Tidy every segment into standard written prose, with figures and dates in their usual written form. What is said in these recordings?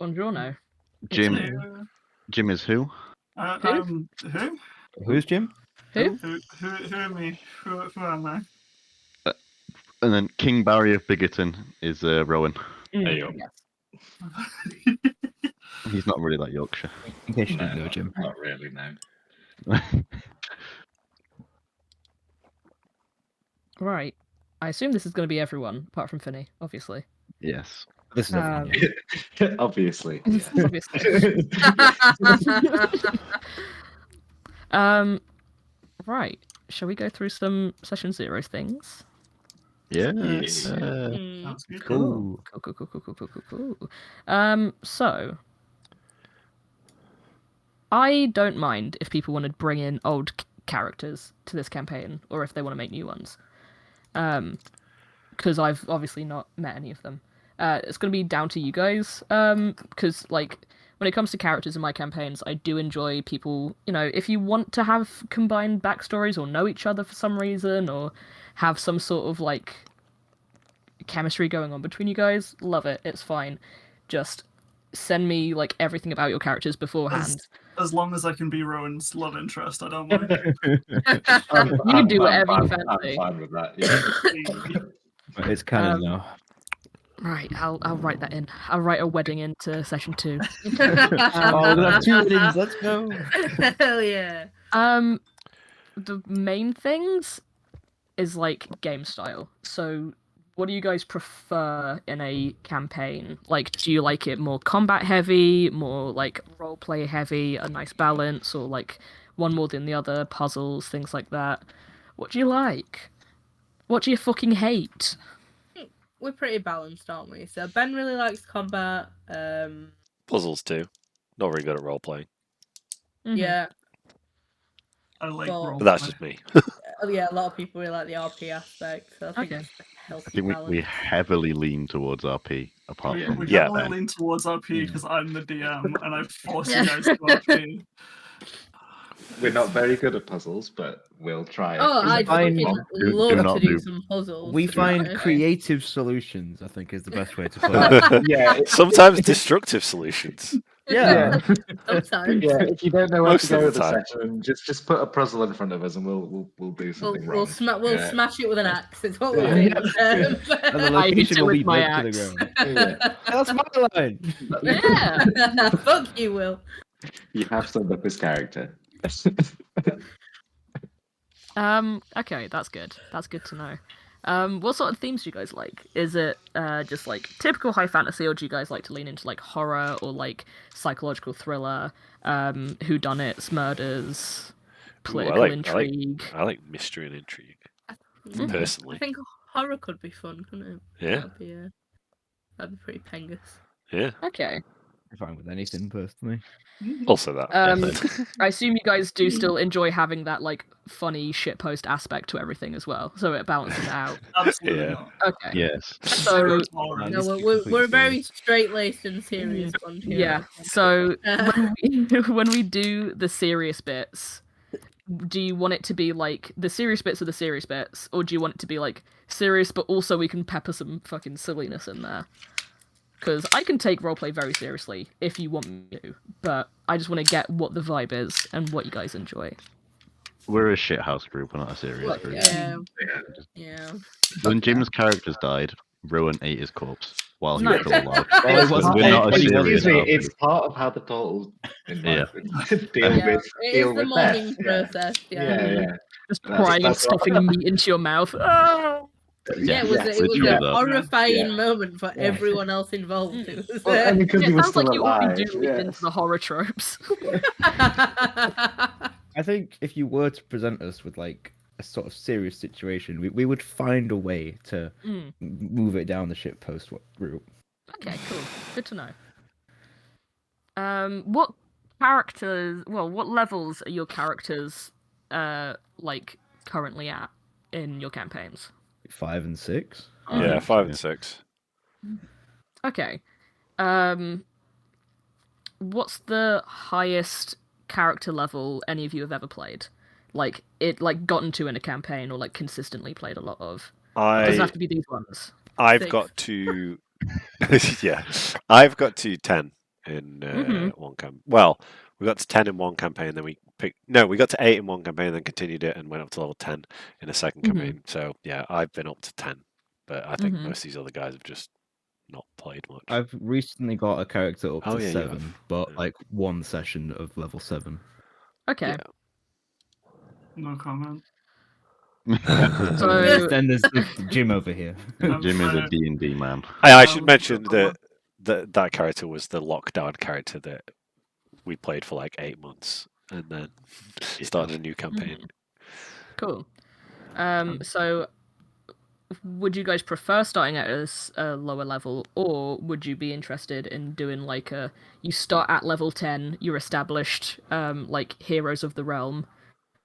Buongiorno. Jim. Hello. Jim is who? Who? Who's Jim? Who? Who am I? Who am I? And then King Barry of Biggerton is Rowan. There you go. Yes. He's not really that Yorkshire. In case you No, didn't know, Jim. not really, no. Right. I assume this is going to be everyone, apart from Finney, obviously. Yes. This is everyone. Yeah. Obviously. Obviously. Right. Shall we go through some Session 0 things? Yes. Sounds good. Cool. Cool. So I don't mind if people want to bring in old characters to this campaign, or if they want to make new ones. Because I've obviously not met any of them. It's going to be down to you guys. Because like when it comes to characters in my campaigns, I do enjoy people. You know, if you want to have combined backstories or know each other for some reason, or have some sort of like chemistry going on between you guys, love it. It's fine. Just send me like everything about your characters beforehand. As long as I can be Rowan's love interest, I don't mind. You can do whatever you fancy. I'm fine with that. Yeah. But it's canon now. Right, I'll write that in. I'll write a wedding into Session 2. Oh, we're gonna have 2 weddings. Let's go. Hell yeah. The main things is like game style. So what do you guys prefer in a campaign? Like, do you like it more combat heavy, more like roleplay heavy, a nice balance, or like one more than the other, puzzles, things like that? What do you like? What do you fucking hate? We're pretty balanced, aren't we? So Ben really likes combat. Puzzles too. Not very good at role playing. Yeah. I like Well, role But that's play. just me. Yeah, a lot of people really like the RP aspect. So I think Okay. it's a healthy I think we balance. heavily lean towards RP, apart We from Yeah. heavily Ben. lean towards RP Yeah. because I'm the DM and I force you guys to RP. We're not very good at puzzles, but we'll try it. Oh, I'd Fine. fucking Do love not to do do. some puzzles. We to be find honest. creative solutions, I think, is the best way to put it. Yeah, Sometimes destructive solutions. Yeah. Sometimes. yeah. If you don't know where Most to of go the with the time. session, just put a puzzle in front of us, and we'll do We'll, something we'll, wrong. we'll Yeah. smash it with an axe. It's what we'll Yeah. do. And the I hit location it will with be my burnt to axe. the ground. Yeah. That's my line. Yeah. Fuck you, Will. You have summed up his character. Okay, that's good. That's good to know. What sort of themes do you guys like? Is it just like typical high fantasy, or do you guys like to lean into like horror or like psychological thriller, whodunits, murders, political intrigue? I like mystery and intrigue. I Personally. think horror could be fun, couldn't it? Yeah. That'd be pretty pengus. Yeah. Okay. I'm fine with anything, personally. Also that. I assume you guys do still enjoy having that like funny shitpost aspect to everything as well, so it balances it out. Absolutely Yeah. not. Okay. Yes. So Zero tolerance. No, No, this is we're completely very serious. straight-laced and serious bunch here. yeah. So when we do the serious bits, do you want it to be like the serious bits are the serious bits, or do you want it to be like serious but also we can pepper some fucking silliness in there? Because I can take roleplay very seriously if you want me to, but I just want to get what the vibe is and what you guys enjoy. We're a shithouse group, we're not a serious Look, group. Yeah. When Jim's characters died, Rowan ate his corpse while he Nice. was still alive. Well, it wasn't- We're not a Excuse serious Excuse me, RP. it's part of how the total in Yeah. life Yeah, deal it with is deal the with mourning death. process. Yeah. Just That's- crying and that's what- stuffing meat into your mouth. Oh! Yeah, it was, Yes, it was they do a that. horrifying Yeah. moment for Yeah. everyone else involved. It was, Well, and because Yeah, he it was sounds like still you alive. already do lean yeah. into the horror tropes. I think if you were to present us with like a sort of serious situation, we would find a way to Mm. move it down the shitpost route. Okay, cool. Good to know. What characters? Well, what levels are your characters like currently at in your campaigns? 5 and 6. Yeah, 5 and 6. Okay. What's the highest character level any of you have ever played? Like gotten to in a campaign or like consistently played a lot of? It doesn't have to be these ones. I've 6. got to yeah. I've got to 10. in Mhm. one camp. Well, we got to 10 in one campaign, then we got to 8 in one campaign, then continued it and went up to level 10 in a second Mhm. campaign. So yeah, I've been up to 10, but I think Mhm. most of these other guys have just not played much. I've recently got a character up Oh, to yeah, you 7, have. but Yeah. like one session of level 7. Okay. Yeah. No comment. So Then there's Jim over here. Jim is a Fine. D&D man. I should mention Well, that character was the lockdown character that we played for like 8 months and then started a new campaign. cool. So would you guys prefer starting at a lower level, or would you be interested in doing like you start at level 10, you're established like heroes of the realm,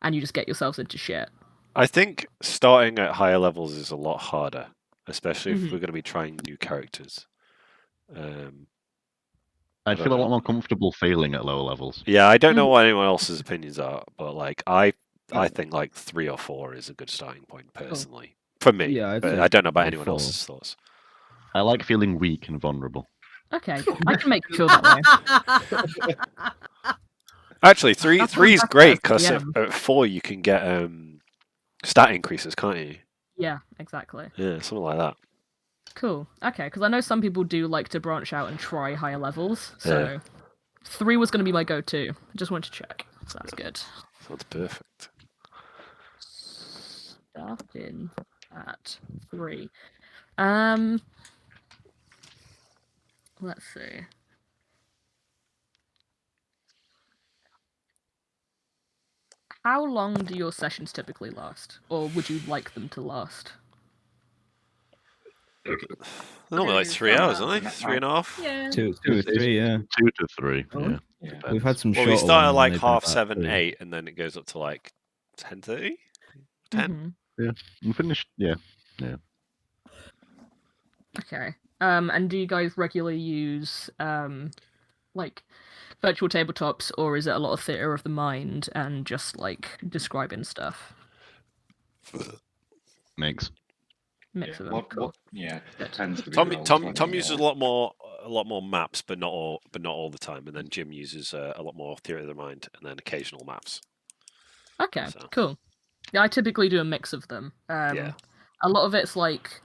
and you just get yourselves into shit? I think starting at higher levels is a lot harder, especially if Mhm. we're going to be trying new characters. I'd don't feel a lot know. more comfortable failing at lower levels. Yeah, I don't know what anyone else's opinions are, but like I think like 3 or 4 is a good starting point personally for me. Yeah, I'd but say I don't know about level anyone 4. else's thoughts. I like feeling weak and vulnerable. Okay, I can make you feel that way. Actually, That's three what is I'm great best because at at 4 you can get stat increases, can't you? Yeah, exactly. Yeah, something like that. Cool. Okay, because I know some people do like to branch out and try higher levels. So Yeah. 3 was going to be my go-to. Just wanted to check. So that's good. Sounds perfect. Starting at 3. Let's see. How long do your sessions typically last, or would you like them to last? Normally like do 3 hours, aren't they? an 3.5. Yeah. 2 or 3, yeah. 2 to 3. Oh. Yeah. Yeah. We've had some Well, shorter we start at ones, like and they've been 7:30, about 3. and then it goes up to like 10:30, 10. Mhm. I'm finished. Yeah. Okay. And do you guys regularly use like virtual tabletops, or is it a lot of theater of the mind and just like describing stuff? Makes. Mix Yeah. of them. Cool. Yeah. Good. Tends to be Tom roll-playing, uses yeah. a lot more maps, but not all the time. And then Jim uses a lot more theory of the mind, and then occasional maps. Okay. So. Cool. Yeah, I typically do a mix of them. Yeah. A lot of it's like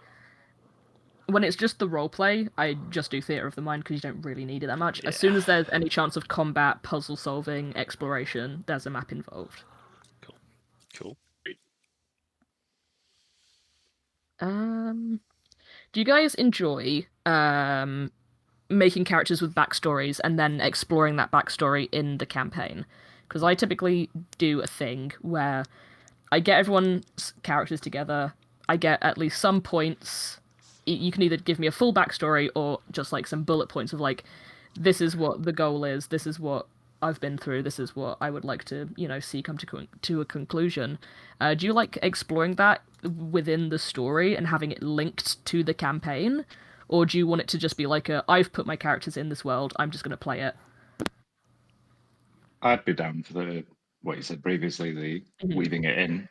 when it's just the roleplay, I just do theater of the mind because you don't really need it that much. As soon as there's any chance of combat, puzzle solving, exploration, there's a map involved. Cool. Do you guys enjoy making characters with backstories and then exploring that backstory in the campaign? Because I typically do a thing where I get everyone's characters together, I get at least some points. You can either give me a full backstory or just like some bullet points of like, this is what the goal is, this is what I've been through, this is what I would like to, see come to a conclusion. Do you like exploring that within the story and having it linked to the campaign? Or do you want it to just be like I've put my characters in this world, I'm just going to play it? I'd be down for what you said previously, the weaving it in.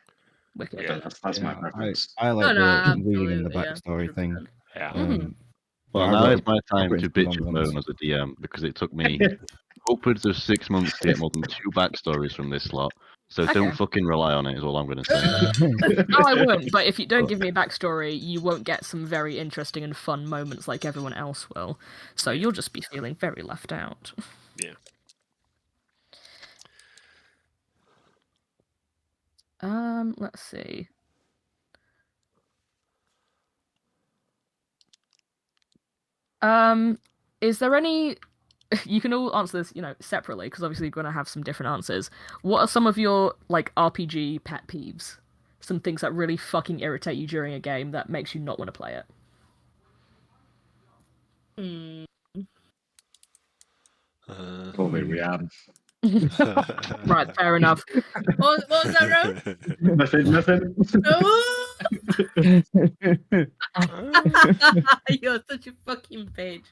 Wicked. Yeah. That's my preference. I like the weaving in the absolutely, yeah, backstory thing. 100%. Yeah. Well, I've now written- is my I've time written to some bitch long and ones. moan as a DM because it took me upwards of 6 months to get more than 2 backstories from this slot. So Okay. don't fucking rely on it, is all I'm going to say. No, I won't. But if you don't give me a backstory, you won't get some very interesting and fun moments like everyone else will. So you'll just be feeling very left out. Yeah. Let's see. Is there any? You can all answer this, separately because obviously you're gonna have some different answers. What are some of your like RPG pet peeves? Some things that really fucking irritate you during a game that makes you not want to play it. Call me Rianne. Right, fair enough. What was that, Rowan? Nothing. Oh! You're such a fucking bitch.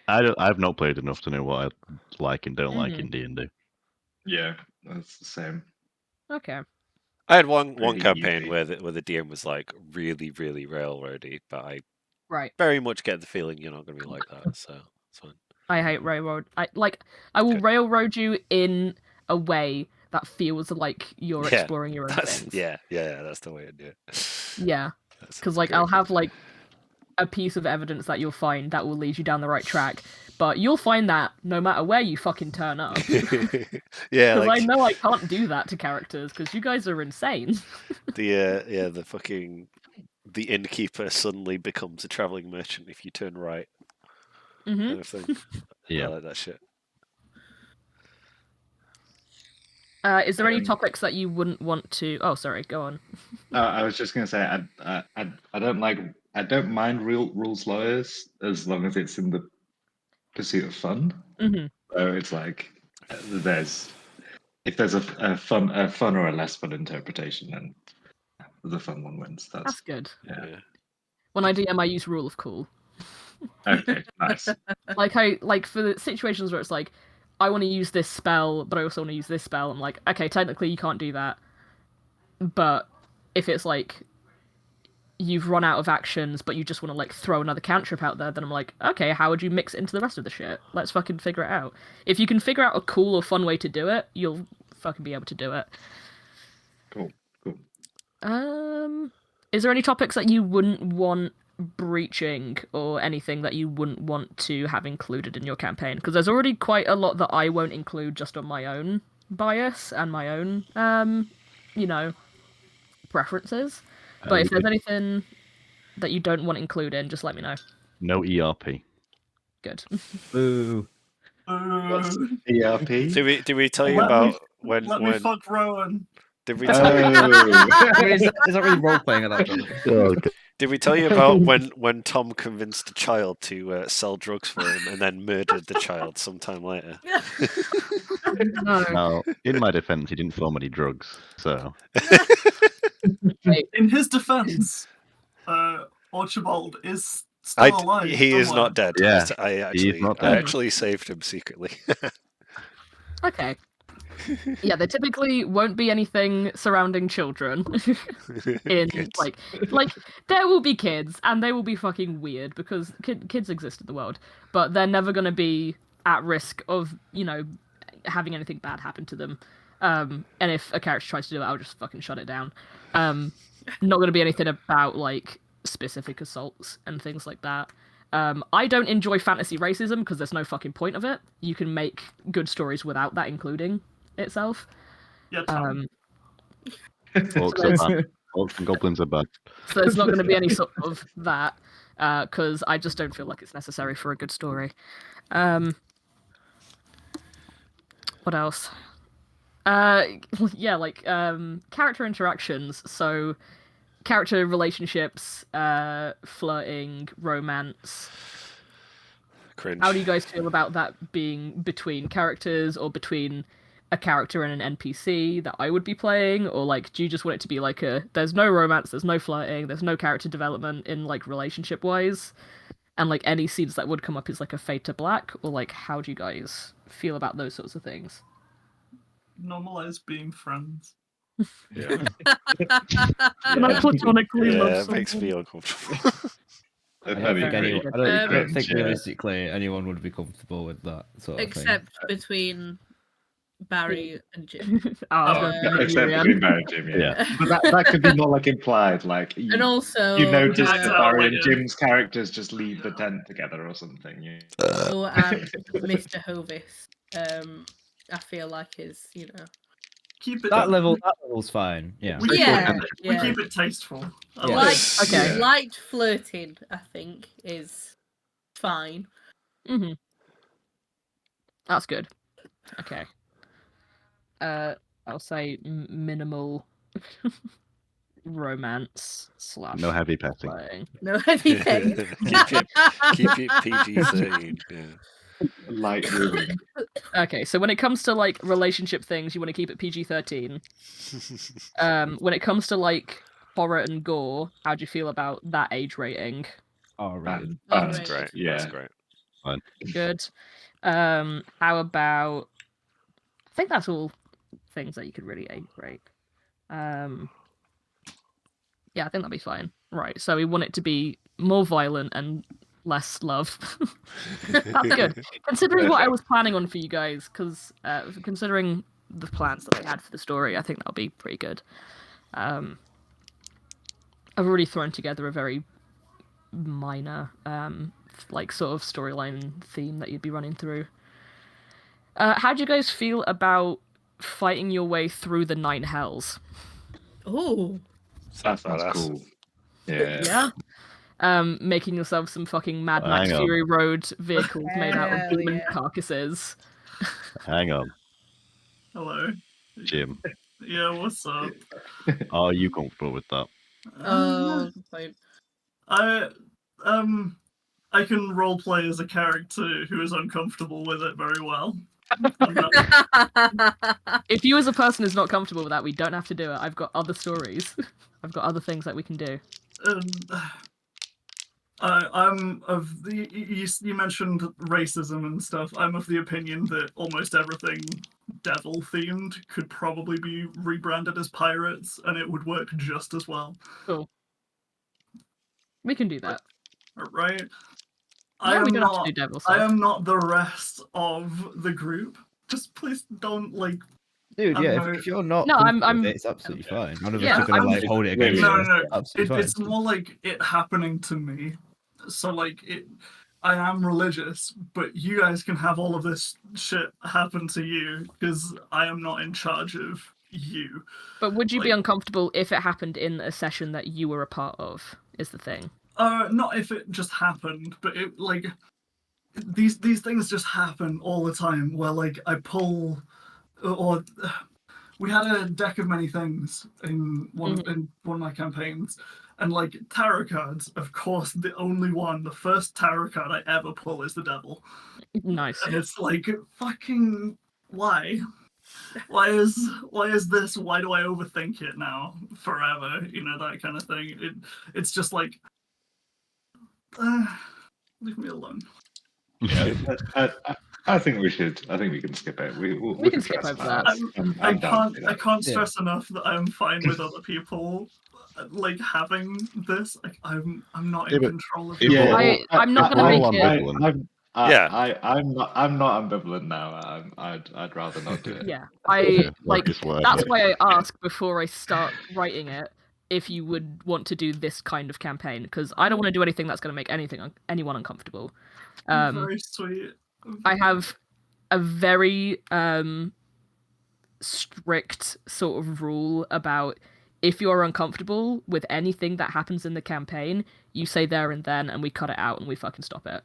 I've not played enough to know what I like and don't like in D&D. Yeah, that's the same. Okay. I had one Pretty campaign easy. where the DM was like really, really railroady, but I Right. very much get the feeling you're not going to be like that, so it's fine. I hate railroad. I will Good. railroad you in a way that feels like you're Yeah, exploring your own That's things. yeah, that's the way to do it. Yeah. That's Because like very I'll have good. like a piece of evidence that you'll find that will lead you down the right track, but you'll find that no matter where you fucking turn up. Yeah, Because like I know I can't do that to characters because you guys are insane. the fucking the innkeeper suddenly becomes a traveling merchant if you turn right, Hmm. kind of thing. Yeah. I like that shit. Is there any topics that you wouldn't want to? Oh, sorry. Go on. I was just going to say, I don't mind rules lawyers as long as it's in the pursuit of fun. Hmm. So it's like if there's a fun or a less fun interpretation, then the fun one wins. That's good. Yeah. When I DM, I use rule of cool. Okay, nice. Like for the situations where it's like, I want to use this spell, but I also want to use this spell. I'm like, okay, technically you can't do that. But if it's like you've run out of actions, but you just want to like throw another cantrip out there, then I'm like, okay, how would you mix it into the rest of the shit? Let's fucking figure it out. If you can figure out a cool or fun way to do it, you'll fucking be able to do it. Cool. Is there any topics that you wouldn't want breaching or anything that you wouldn't want to have included in your campaign? Because there's already quite a lot that I won't include just on my own bias and my own, preferences. But if there's anything that you don't want included, just let me know. No ERP. Good. Boo. What's Ooh, ERP? Did we tell you Let me- about when let me fuck Rowan. did we tell you, I mean, is that really role playing at that point? Oh, God. did we tell you about when Tom convinced a child to sell drugs for him and then murdered the child sometime later? No. Now, in my defense, he didn't sell many drugs, so In his defense, Archibald is still alive. He is somewhere. not dead. Yeah, I not I dead. actually saved him secretly. Okay. Yeah, there typically won't be anything surrounding children in Good. like there will be kids and they will be fucking weird because kids exist in the world, but they're never going to be at risk of having anything bad happen to them. And if a character tries to do it, I'll just fucking shut it down. Not going to be anything about like specific assaults and things like that. I don't enjoy fantasy racism because there's no fucking point of it. You can make good stories without that including itself. Yeah, Tom. orcs are bad. Orcs and goblins are bad. So there's not going to be any sort of that because I just don't feel like it's necessary for a good story. What else? Yeah, like character interactions. So character relationships, flirting, romance. Cringe. How do you guys feel about that being between characters or between a character and an NPC that I would be playing? Or like, do you just want it to be like there's no romance, there's no flirting, there's no character development in like relationship wise, and like any scenes that would come up is like a fade to black? Or like, how do you guys feel about those sorts of things? Normalize being friends. Yeah. Can I platonically love Yeah, it makes someone? me uncomfortable. I don't think Yeah. realistically anyone would be comfortable with that sort of Except between Barry and Jim. Except between Barry and Jim, yeah. But that could be more like implied, like And also, you notice Yeah, that I Barry and would. Jim's characters just leave the tent together or something. Yeah. oh, and Mr. Hovis, I feel like is, Keep it. That level's fine. Yeah. We yeah, We yeah. keep it tasteful. I Yeah. like Okay. Light flirting, I think, is fine. Mm-hmm. That's good. Okay. I'll say minimal romance / No heavy petting. flirting. No anything. keep it PG-13. Yeah. Light grooming. Okay, so when it comes to like relationship things, you want to keep it PG-13. When it comes to like horror and gore, how do you feel about that age rating? Alright. That's Alright. great. Yeah. That's great. Good. How about? I think that's all things that you could really age rate. Yeah, I think that'd be fine. Right, so we want it to be more violent and less love. That's good. Considering what I was planning on for you guys, because considering the plans that I had for the story, I think that'll be pretty good. I've already thrown together a very minor, like sort of storyline theme that you'd be running through. How do you guys feel about fighting your way through the 9 hells? Oh, That sounds badass. cool. Yeah. Making yourself some fucking Mad Hang Max on. Fury Road vehicles made out of Hell demon yeah. carcasses. Hang on, Hello. Jim. Yeah, what's up? Are you comfortable with that? oh, good point. I can roleplay as a character who is uncomfortable with it very well. I'm not- If you as a person is not comfortable with that, we don't have to do it. I've got other stories. I've got other things that we can do. I'm of the. You mentioned racism and stuff. I'm of the opinion that almost everything devil themed could probably be rebranded as pirates, and it would work just as well. Cool. We can do that. Right? Yeah, we don't have to do devil I stuff. am not the rest of the group. Just please don't like. Dude, I'm yeah, not- if you're not, No, I'm- comfortable with I'm- it, it's absolutely fine. None of Yeah, us are gonna I'm- like hold it No, against No, you. no, no. It's absolutely fine. It's more like it happening to me. So like it. I am religious, but you guys can have all of this shit happen to you because I am not in charge of you. But would you be like- uncomfortable if it happened in a session that you were a part of? Is the thing. Not if it just happened, but it like these things just happen all the time. Where like I pull, or we had a deck of many things in one of my campaigns, and like tarot cards. Of course, the first tarot card I ever pull is the devil, Nice. and it's like fucking why. Why is this? Why do I overthink it now forever? You know, that kind of thing. It's just like leave me alone. Yeah, I think we should. I think we can skip it. We can skip try over something that. else. I I'm down for I that. can't Yeah. stress enough that I'm fine with other people like having this. Like I'm not in Yeah, but control of if it. we're I'm not gonna all make it. ambivalent. I'm not ambivalent now. I'd rather not do it. Yeah, Yeah, like this word. that's why I ask before I start writing it if you would want to do this kind of campaign, because I don't want to do anything that's going to make anyone uncomfortable. Very sweet. I have a very strict sort of rule about if you're uncomfortable with anything that happens in the campaign, you say there and then, and we cut it out and we fucking stop it.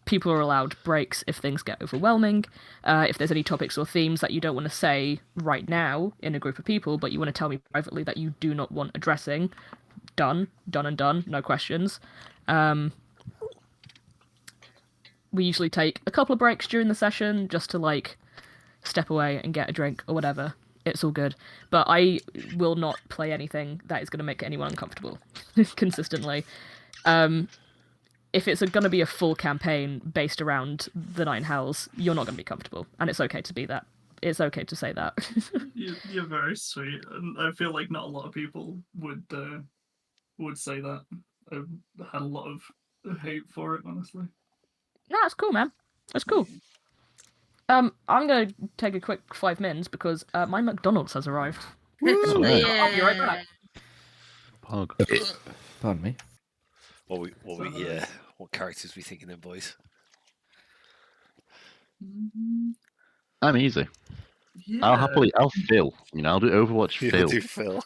People are allowed breaks if things get overwhelming. If there's any topics or themes that you don't want to say right now in a group of people, but you want to tell me privately that you do not want addressing, done and done, no questions. We usually take a couple of breaks during the session just to like step away and get a drink or whatever. It's all good. But I will not play anything that is going to make anyone uncomfortable consistently. If it's going to be a full campaign based around the 9 hells, you're not going to be comfortable, and it's okay to be that. It's okay to say that. You're very sweet, and I feel like not a lot of people would say that. I've had a lot of hate for it, honestly. No, that's cool, man. That's cool. I'm gonna take a quick 5 minutes because my McDonald's has arrived. Oh, I'll be right back. Pug. Pardon me. What characters we thinking then, boys? I'm easy. Yeah. I'll fill. You know, I'll do Overwatch fill. Do Phil.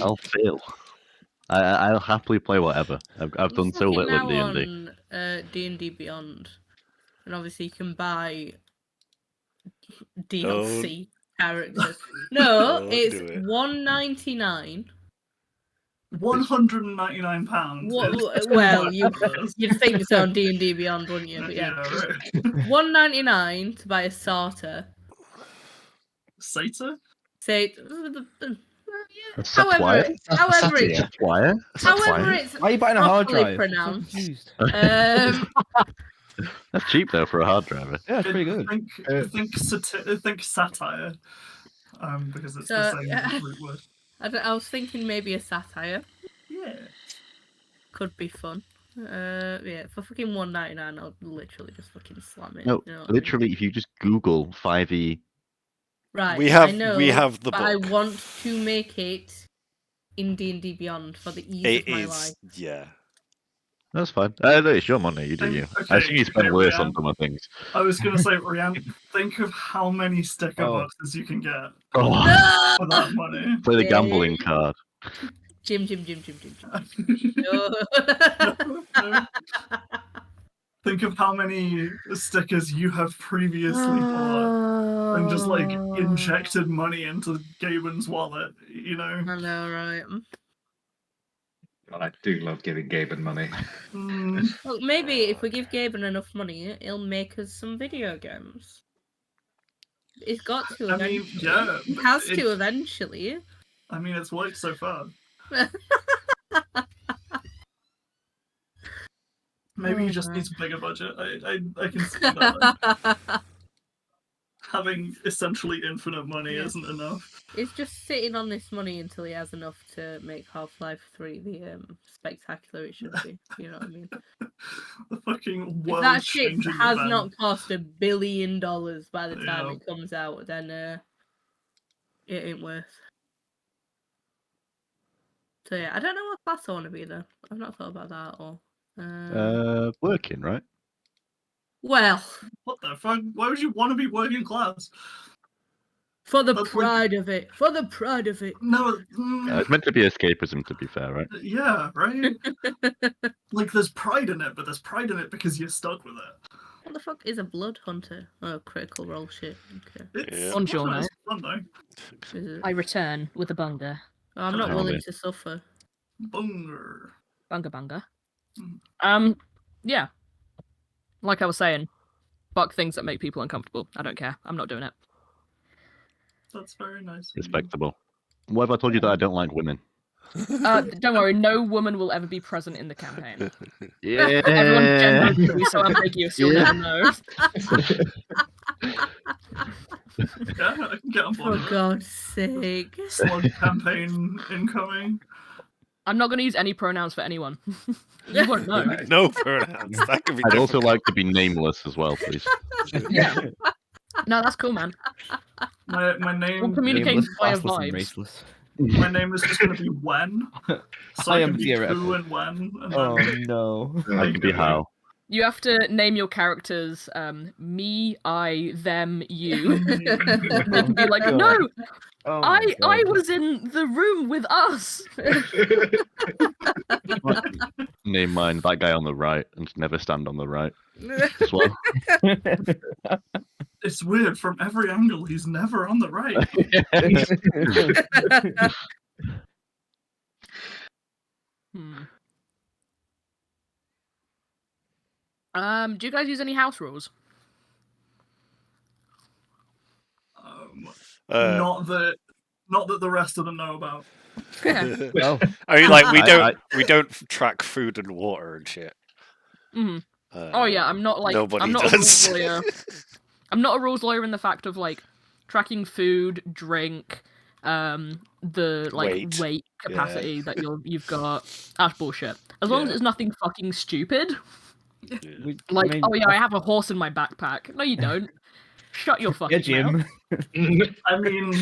I'll fill. I'll happily play whatever. I've done so little in D&D. on D&D Beyond, and obviously you can buy Don't. DLC characters. No, Don't it's do it. £1.99. £199. Well, you'd think so on D&D Beyond, wouldn't you? But yeah, right. £1.99 to buy a starter. Satyr? Say, A however, Satire? however, it's, Satire? however it's Why are you buying a hard properly drive? pronounced. I'm confused. That's cheap though for a hard driver. Yeah, it's pretty good. Think satire. Because it's So, the same root word. I was thinking maybe a satire. Yeah. could be fun. Yeah, for fucking $1.99, I'll literally just fucking slam it. No, you know what I mean? literally, if you just Google 5e, Right. We I have know, the but I book. want to make it in D&D Beyond for the ease It of my is, life. yeah. that's fine. It's your money, you do you. I Okay, think you spend okay, worse on Rianne. some of things. I was gonna say, Rianne, think of how many sticker Oh. boxes you can get Oh, No! for that money. play the Yeah. gambling card. Jim. No. Think of how many stickers you have previously bought and just like injected money into Gaben's wallet, you know? I know, right? God, I do love giving Gaben money. Well, maybe if we give Gaben enough money, he'll make us some video games. He's got to I mean, eventually. yeah, He but has to it- eventually. I mean, it's worked so far. Maybe Oh, he just man. needs a bigger budget. I can see that. Having essentially infinite money Yeah. isn't enough. He's just sitting on this money until he has enough to make Half-Life 3 the spectacular it should be. You know what I mean? The fucking If that shit world-changing has event. not cost $1 billion by the time Yeah. it comes out, then it ain't worth. So yeah, I don't know what class I want to be though. I've not thought about that at all. Working, right? Well, What the fuck? Why would you want to be working class? for the That's like- pride of it. For the pride of it. No. It's meant to be escapism, to be fair, right? Yeah, right? Like, there's pride in it, but there's pride in it because you're stuck with it. What the fuck is a blood hunter? Oh, critical role shit. Okay. It's Yeah. Buongiorno. it's fun, though. Is it? I return with a bunga. Oh, I'm not Hello. willing to suffer. Bunger. Bunga. Mm. Yeah. Like I was saying, fuck things that make people uncomfortable. I don't care. I'm not doing it. That's very nice. Respectable. What have I told you that I don't like women? Don't worry, no woman will ever be present in the campaign. Yeah. Everyone's gender is gonna be so ambiguous, you'll Yeah. never know. Yeah, I can get on board For with that. God's sake. Slug campaign incoming. I'm not gonna use any pronouns for anyone. You won't know. No pronouns. That could be I'd also difficult. like to be nameless as well, please. Yeah. No, that's cool, man. My We'll name communicate Nameless, via classless, and vibes. raceless. my name is just gonna be Wen. So I I am can be theoretical. Ku and Wen. And Oh then no. I can be how. You have to name your characters me, I, them, you. They can be like, God. no, Oh my I God. was in the room with us. Name mine that guy on the right and never stand on the right as well. it's weird. From every angle, he's never on the right. Do you guys use any house rules? Not that the rest of them know about. Oh. I mean, like I- we don't track food and water and shit. Mhm. Oh yeah, I'm not like nobody I'm not does. a rules lawyer. I'm not a rules lawyer in the fact of like tracking food, drink, the like weight capacity that you've got. That's bullshit. As long as Yeah. it's nothing fucking stupid. We- Like, I mean, oh yeah, I have a horse in my backpack. No, you don't. Shut your fucking yeah, mouth. Jim. I mean,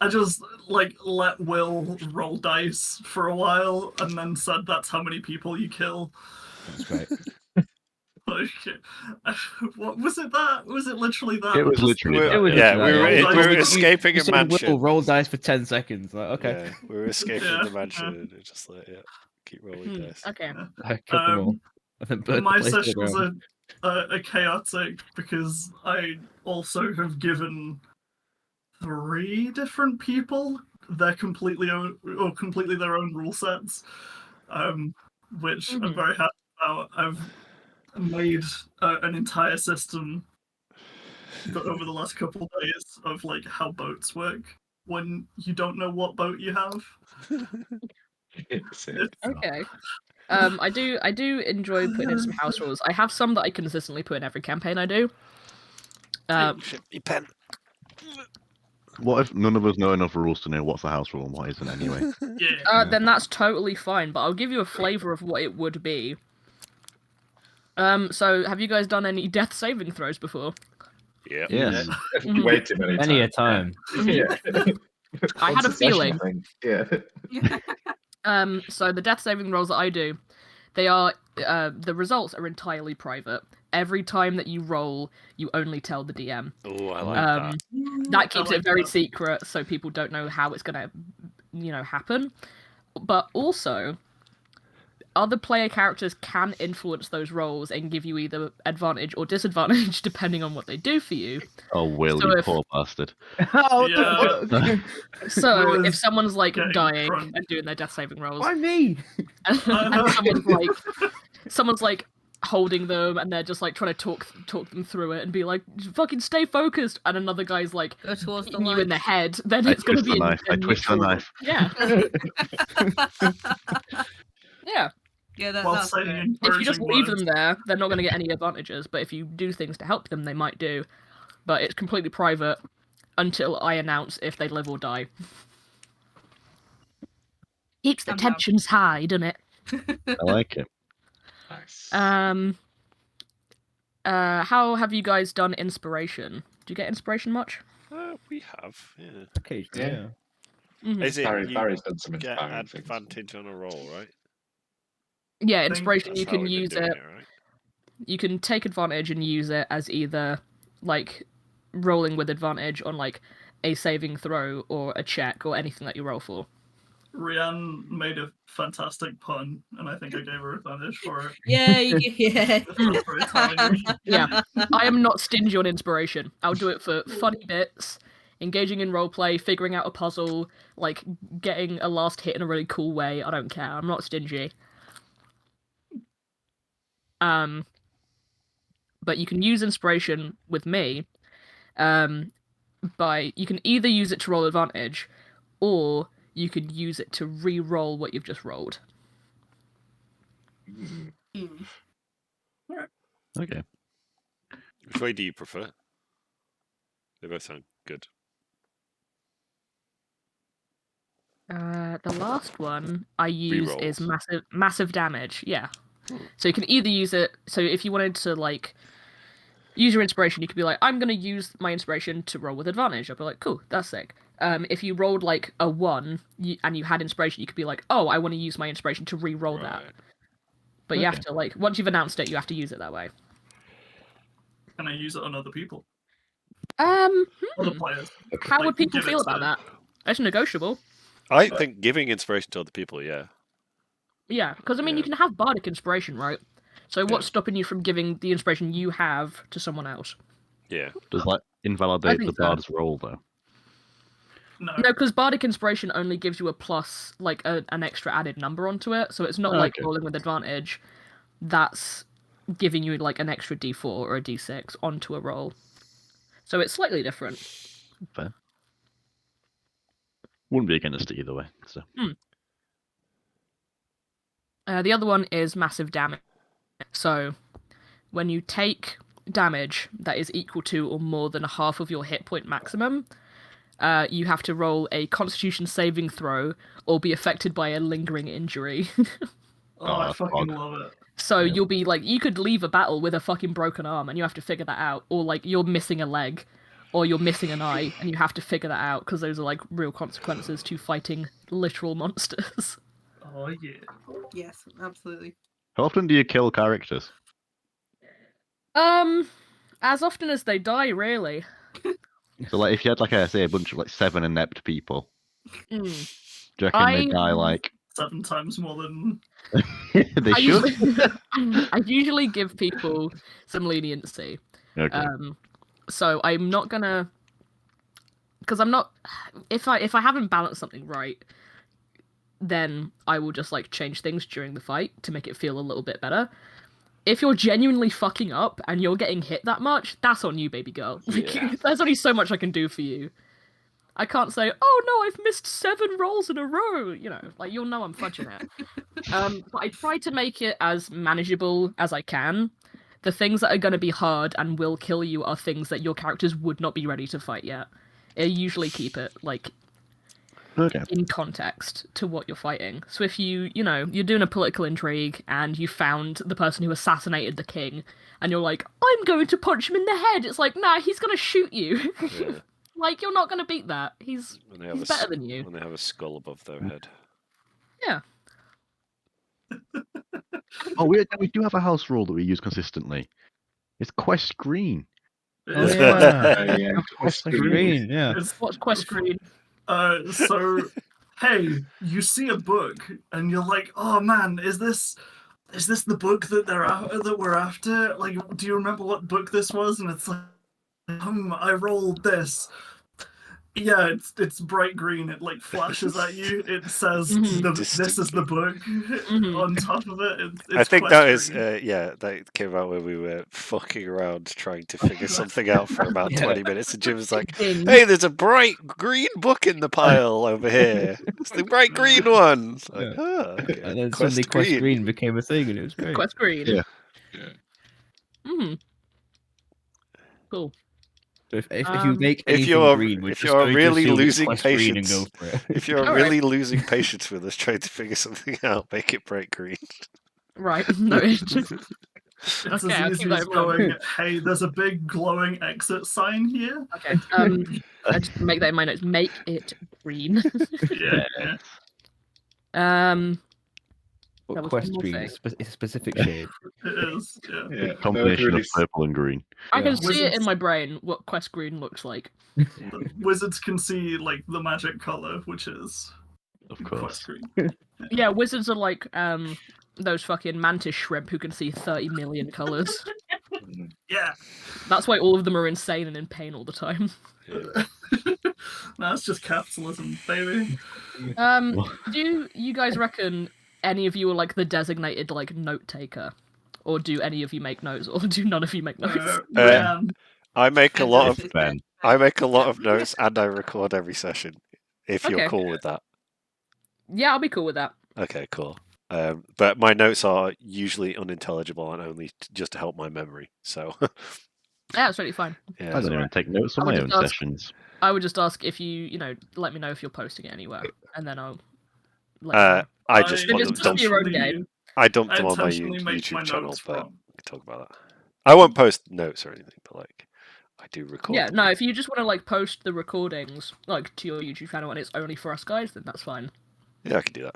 I just like let Will roll dice for a while, and then said that's how many people you kill. That's right. Like, what was it? That was it? Literally that? It was Just- literally that. It was Yeah, literally that. we were You escaping You a said, mansion. "Will, roll dice for 10 seconds." Like, okay. Yeah, we were escaping Yeah, the mansion, yeah. and it's just like, yeah, keep rolling dice. Okay. I killed them all. And then burnt the My place to the sessions ground. are chaotic because I also have given 3 different people their completely their own rule sets, which I'm Mhm. very happy about. I've made an entire system over the last couple of days of like how boats work when you don't know what boat you have. Sick. Okay. I do enjoy putting in some house rules. I have some that I consistently put in every campaign I do. Oh, shit, your pen. What if none of us know enough rules to know what's a house rule and what isn't anyway? Yeah. Then that's totally fine, but I'll give you a flavor of what it would be. So have you guys done any death saving throws before? Yeah. Yes. Way too many Many a times. time. Yeah. I had Once a session, feeling. think. Yeah. So the death saving rolls that I do, they are the results are entirely private. Every time that you roll, you only tell the DM. Oh, I like that. That keeps I it like very that. secret, so people don't know how it's gonna, happen. But also, other player characters can influence those rolls and give you either advantage or disadvantage depending on what they do for you. Oh, Will, So you if- poor bastard. Oh, what Yeah. the fuck? So Will if is someone's like getting dying drunk. and doing their death saving rolls, Why me? and someone's like holding them and they're just like trying to talk them through it and be like, fucking stay focused, and another guy's like Go towards the hitting you in the light. head, then I it's going to twist be the knife. a I twist the neutral- knife. Yeah, yeah. Yeah, While that's saying great. If you just encouraging leave words. them there, they're not going to get any advantages. But if you do things to help them, they might do. But it's completely private until I announce if they live or die. Keeps the I'm down. tensions high, doesn't it? I like it. Nice. How have you guys done inspiration? Do you get inspiration much? We have, yeah. Occasionally, Yeah. yeah. Mhm. Is it Barry's done some get inspiring things. advantage on a roll, right? Yeah, inspiration. That's You how can we've been use doing it. right? You can take advantage and use it as either like rolling with advantage on like a saving throw or a check or anything that you roll for. Rianne made a fantastic pun, and I think I gave her advantage for it. Yeah, yeah. That's very tiny. Yeah, I am not stingy on inspiration. I'll do it for funny bits, engaging in roleplay, figuring out a puzzle, like getting a last hit in a really cool way. I don't care. I'm not stingy. But you can use inspiration with me. You can either use it to roll advantage, or you can use it to re-roll what you've just rolled. Okay. Which way do you prefer? They both sound good. The last one I use is Rerolls. massive damage. Yeah. So you can either use it. So if you wanted to like use your inspiration, you could be like, I'm gonna use my inspiration to roll with advantage. I'll be like, cool, that's sick. If you rolled like a 1 and you had inspiration, you could be like, oh, I want to use my inspiration to re-roll that. But you have to like once you've announced it, you have to use it that way. Can I use it on other people? Other players. How Like, would people give it feel to about that? It's negotiable. I think giving inspiration to other people, yeah. Yeah, because I mean, you can have bardic inspiration, right? So what's stopping you from giving the inspiration you have to someone else? Yeah. Does that invalidate think the so. bard's roll, though? No. No, because bardic inspiration only gives you a plus, like an extra added number onto it. So it's not like Okay. rolling with advantage. That's giving you like an extra d4 or a d6 onto a roll. So it's slightly different. Fair. Wouldn't be against it either way. So. The other one is massive damage. So when you take damage that is equal to or more than half of your hit point maximum, you have to roll a Constitution saving throw or be affected by a lingering injury. I that's fucking fog. love it. So you'll be like, you could leave a battle with a fucking broken arm and you have to figure that out, or like you're missing a leg, or you're missing an eye and you have to figure that out because those are like real consequences to fighting literal monsters. Oh yeah. Yes, absolutely. How often do you kill characters? As often as they die, really. So, like, if you had, like, say, a bunch of, like, 7 inept people, do you reckon they die, like... 7 times more than. they should? I usually give people some leniency. Okay. So I'm not gonna, because I'm not. If I haven't balanced something right, then I will just like change things during the fight to make it feel a little bit better. If you're genuinely fucking up and you're getting hit that much, that's on you, baby girl. Like, Yeah. there's only so much I can do for you. I can't say, oh no, I've missed 7 rolls in a row. You know, like you'll know I'm fudging it. But I try to make it as manageable as I can. The things that are going to be hard and will kill you are things that your characters would not be ready to fight yet. It usually keep it like Okay. in context to what you're fighting. So if you're doing a political intrigue and you found the person who assassinated the king, and you're like, I'm going to punch him in the head, it's like, nah, he's gonna shoot you. Yeah. Like, you're not gonna beat that. He's better than you. When they have a skull above their head. Yeah. Oh, we do have a house rule that we use consistently. It's quest green. Oh yeah, Yeah, Quest Green. Yeah. What's quest green? So, hey, you see a book and you're like, oh man, is this the book that we're after? Like, do you remember what book this was? And it's like, I rolled this. Yeah, it's bright green. It like flashes at you. It says this is the book on top of it. It's I think quest that is green. that came out when we were fucking around trying to figure something out for about 20 minutes, and Jim was like, Ding. "Hey, there's a bright green book in the pile over here. It's the bright green one." Like, Yeah. oh, okay. And then suddenly Quest Green became a thing, and it was great. Quest green. Yeah. Mm. Cool. So if you make If anything you're green, we're if just you're going really to assume it's losing Quest Green and patience, go for it. if you're All really losing patience with us trying to figure something out, make it bright green. Right. No. It's Okay, as I'll easy keep that as in mind. going, hey, there's a big glowing exit sign here. Okay. I just make that in my notes. Make it green. Yeah, yeah. But That was Quest one more Green thing. is a specific shade. It is. Yeah. Yeah, Combination really of purple and green. I can Yeah. see it in Wizards- my brain what quest green looks like. The wizards can see like the magic color, which is Of course. quest green. Yeah, wizards are like those fucking mantis shrimp who can see 30 million colors. Yeah. That's why all of them are insane and in pain all the time. That's just capitalism, baby. Do you guys reckon any of you are like the designated like note taker? Or do any of you make notes, or do none of you make notes? Man. I make a lot of Ben. I make a lot of notes and I record every session. If you're Okay. cool with that. Yeah, I'll be cool with that. Okay, cool. But my notes are usually unintelligible and only just to help my memory. So Yeah, it's totally fine. yeah. I don't even take notes on I would my own just ask- sessions. I would just ask if you let me know if you're posting it anywhere, and then I'll let you know. I just Maybe want it's them just dumped. your own game. I dumped I them on my intentionally make YouTube my channel, notes but wrong. we can talk about that. I won't post notes or anything, but like I do record. Yeah, them. no, if you just want to like post the recordings like to your YouTube channel and it's only for us guys, then that's fine. Yeah, I can do that.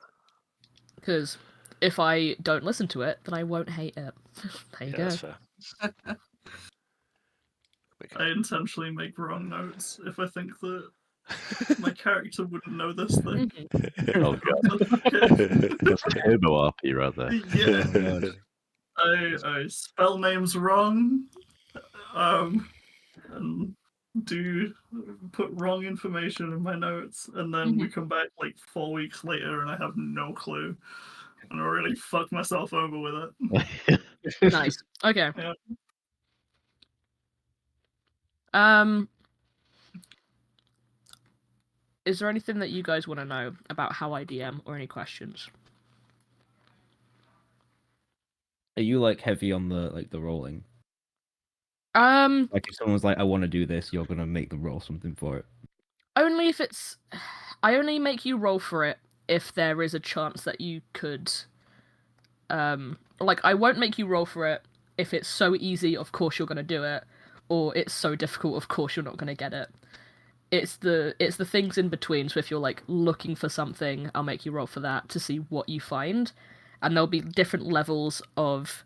Because if I don't listen to it, then I won't hate it. There you Yeah, go. that's fair. I intentionally make wrong notes if I think that my character wouldn't know this thing. Oh god. That's turbo RP right there. Yeah. I spell names wrong, and do put wrong information in my notes, and then we come back like 4 weeks later, and I have no clue, and I really fuck myself over with it. Nice. Okay. Yeah. Is there anything that you guys want to know about how I DM or any questions? Are you like heavy on the rolling? Um, Like if someone's like, I want to do this, you're gonna make them roll something for it. only if it's. I only make you roll for it if there is a chance that you could. Like I won't make you roll for it if it's so easy. Of course you're gonna do it, or it's so difficult. Of course you're not gonna get it. It's the things in between. So if you're like looking for something, I'll make you roll for that to see what you find, and there'll be different levels of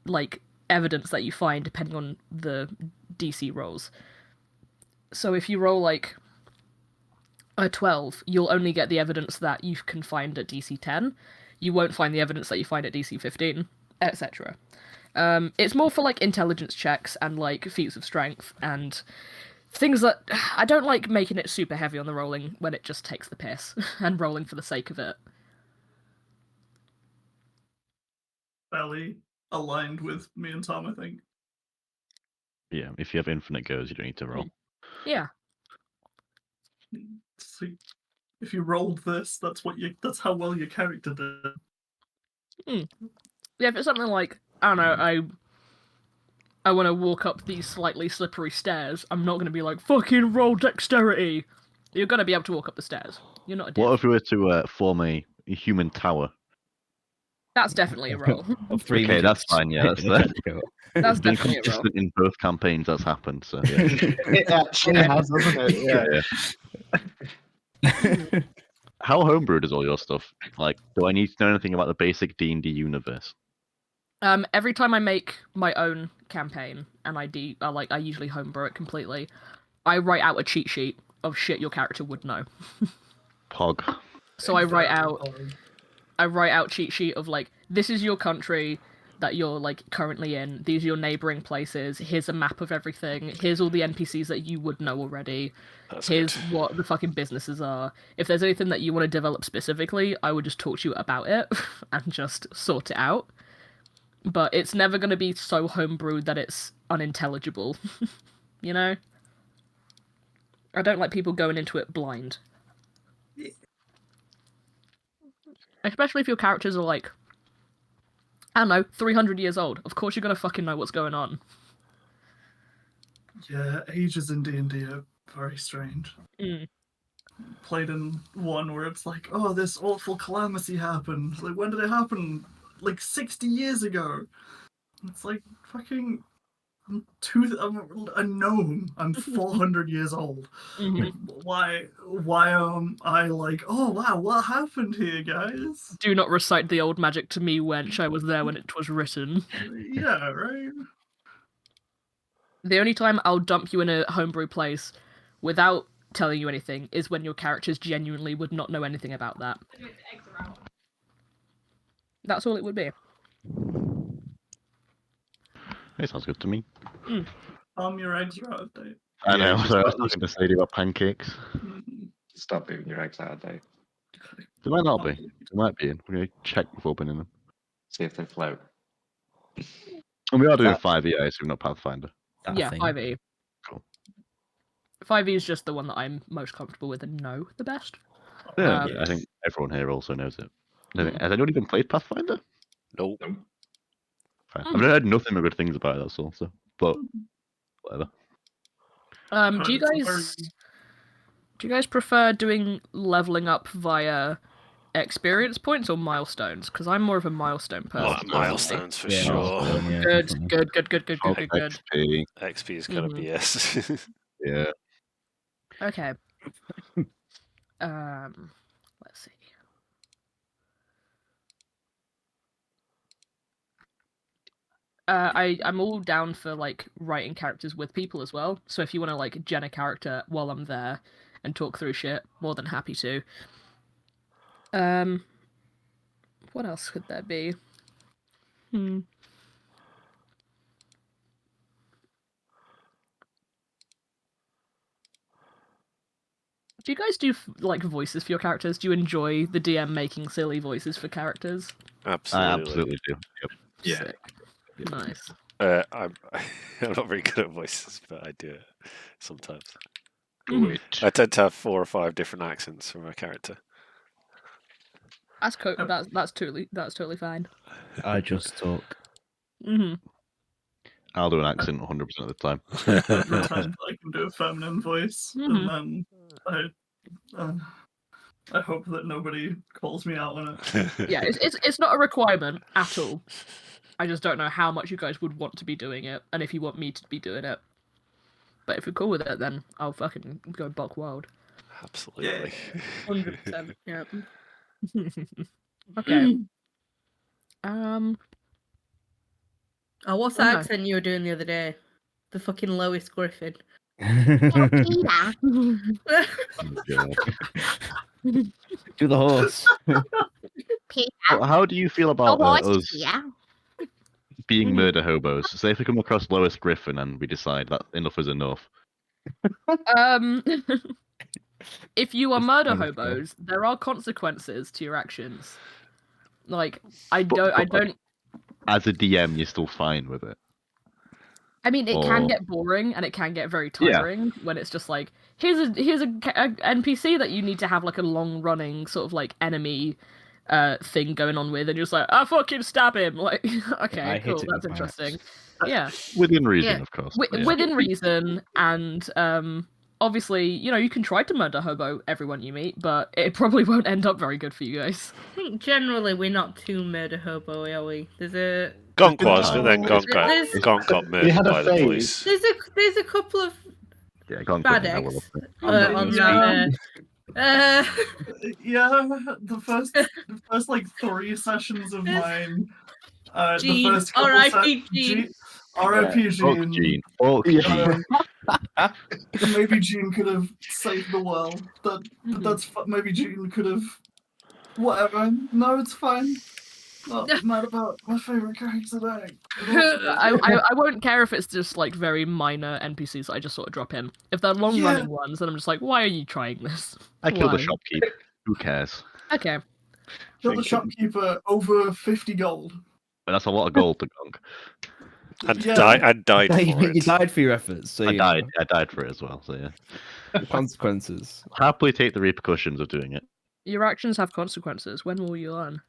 like evidence that you find depending on the DC rolls. So if you roll like a 12, you'll only get the evidence that you can find at DC 10. You won't find the evidence that you find at DC 15, etc. It's more for like intelligence checks and like feats of strength and things that I don't like making it super heavy on the rolling when it just takes the piss and rolling for the sake of it. Fairly aligned with me and Tom, I think. Yeah, if you have infinite goes, you don't need to roll. Yeah. See, if you rolled this, that's how well your character did. Yeah, if it's something like I don't know, I want to walk up these slightly slippery stairs. I'm not going to be like, fucking roll dexterity. You're going to be able to walk up the stairs. You're not a dick. What if we were to form a human tower? That's definitely a roll. Of 3 Okay, that's midgets fine. Yeah, that's in a trench coat. That's been definitely a roll. consistent in both campaigns. That's happened. So yeah. It actually has, hasn't it? Yeah. How homebrewed is all your stuff? Like, do I need to know anything about the basic D&D universe? Every time I make my own campaign, and I usually homebrew it completely, I write out a cheat sheet of shit your character would know. Pog. So I write out cheat sheet of like, this is your country that you're like currently in, these are your neighboring places, here's a map of everything, here's all the NPCs that you would know already, here's what the fucking businesses are. If there's anything that you want to develop specifically, I would just talk to you about it and just sort it out. But it's never going to be so homebrewed that it's unintelligible. You know? I don't like people going into it blind. Especially if your characters are like, I don't know, 300 years old. Of course you're going to fucking know what's going on. Yeah, ages in D&D are very strange. Played in one where it's like, oh, this awful calamity happened. Like, when did it happen? Like 60 years ago. It's like, fucking, I'm a gnome. I'm 400 years old. Like, why am I like, oh wow, what happened here, guys? Do not recite the old magic to me, wench. I was there when it was written. Yeah, right? The only time I'll dump you in a homebrew place without telling you anything is when your characters genuinely would not know anything about that. That's all it would be. It sounds good to me. Your eggs are out of date. I know. just So I was about- talking to Sadie about pancakes. Stop moving your eggs out of date. They might not be. They might be. We're going to check before opening them. See if they float. And we are doing That- 5e, I assume, not Pathfinder. That Yeah, thing. 5e. Cool. 5e is just the one that I'm most comfortable with and know the best. Yeah, I think everyone here also knows it. Has anyone even played Pathfinder? Nope. Fine. I've heard nothing but good things about it, that's all. So, but whatever. Do you guys prefer doing leveling up via experience points or milestones? Because I'm more of a milestone person. Oh, milestones for Yeah, sure. milestone, yeah, Good, definitely. good. XP. XP is gonna be yes. Yeah. Okay. Let's see. I'm all down for like writing characters with people as well. So if you want to like gen a character while I'm there and talk through shit, more than happy to. What else could there be? Do you guys do like voices for your characters? Do you enjoy the DM making silly voices for characters? Absolutely. I absolutely do. Yep. Yeah. Sick. Nice. I'm not very good at voices, but I do it sometimes. Do it. I tend to have 4 or 5 different accents for my character. That's cool. That's totally fine. I just talk. I'll do an accent 100% of the time. Sometimes I can do a feminine voice, and then I hope that nobody calls me out on it. Yeah, it's not a requirement at all. I just don't know how much you guys would want to be doing it, and if you want me to be doing it. But if you're cool with it, then I'll fucking go buck wild. Absolutely. 100%. Yeah. Okay. Oh, what's Oh, that no. accent you were doing the other day? The fucking Lois Griffin. Do the horse. How do you feel about us being murder hobos? Say if we come across Lois Griffin and we decide that enough is enough. If you are That's murder kind of fair. hobos, there are consequences to your actions. Like, I But, don't. As a DM, you're still fine with it. I mean, it can Or- get boring and it can get very Yeah. tiring when it's just like, here's a NPC that you need to have like a long running sort of like enemy thing going on with, and you're just like, I fucking stab him. Like, I okay, hit cool, it that's with my interesting. axe. Yeah, Within reason, of course. but yeah. within reason, and obviously, you can try to murder hobo everyone you meet, but it probably won't end up very good for you guys. I think generally we're not too murder hobo, are we? There's a Gonk was, but then There's- Gonk got He murdered had a by the phase. police. there's a couple of Yeah, Gonk bad wouldn't know all eggs of it. on that. Yeah, the first like 3 sessions of mine. The Gene, first couple R.I.P. Gene. R.I.P. Fuck Gene. Gene. Fuck Gene. Maybe Gene could have saved the world. Maybe Gene could have. Whatever. No, it's fine. Not mad about my favorite character today. I won't care if it's just like very minor NPCs that I just sort of drop in. If they're long running ones, then I'm just like, why are you trying this? I killed the Why? shopkeeper. Who cares? Okay. Kill the shopkeeper over 50 gold. But that's a lot of gold to Gonk. I died for You it. died for your efforts, so I you died. know, I died for it as well. So yeah, the consequences. happily take the repercussions of doing it. Your actions have consequences. When will you learn?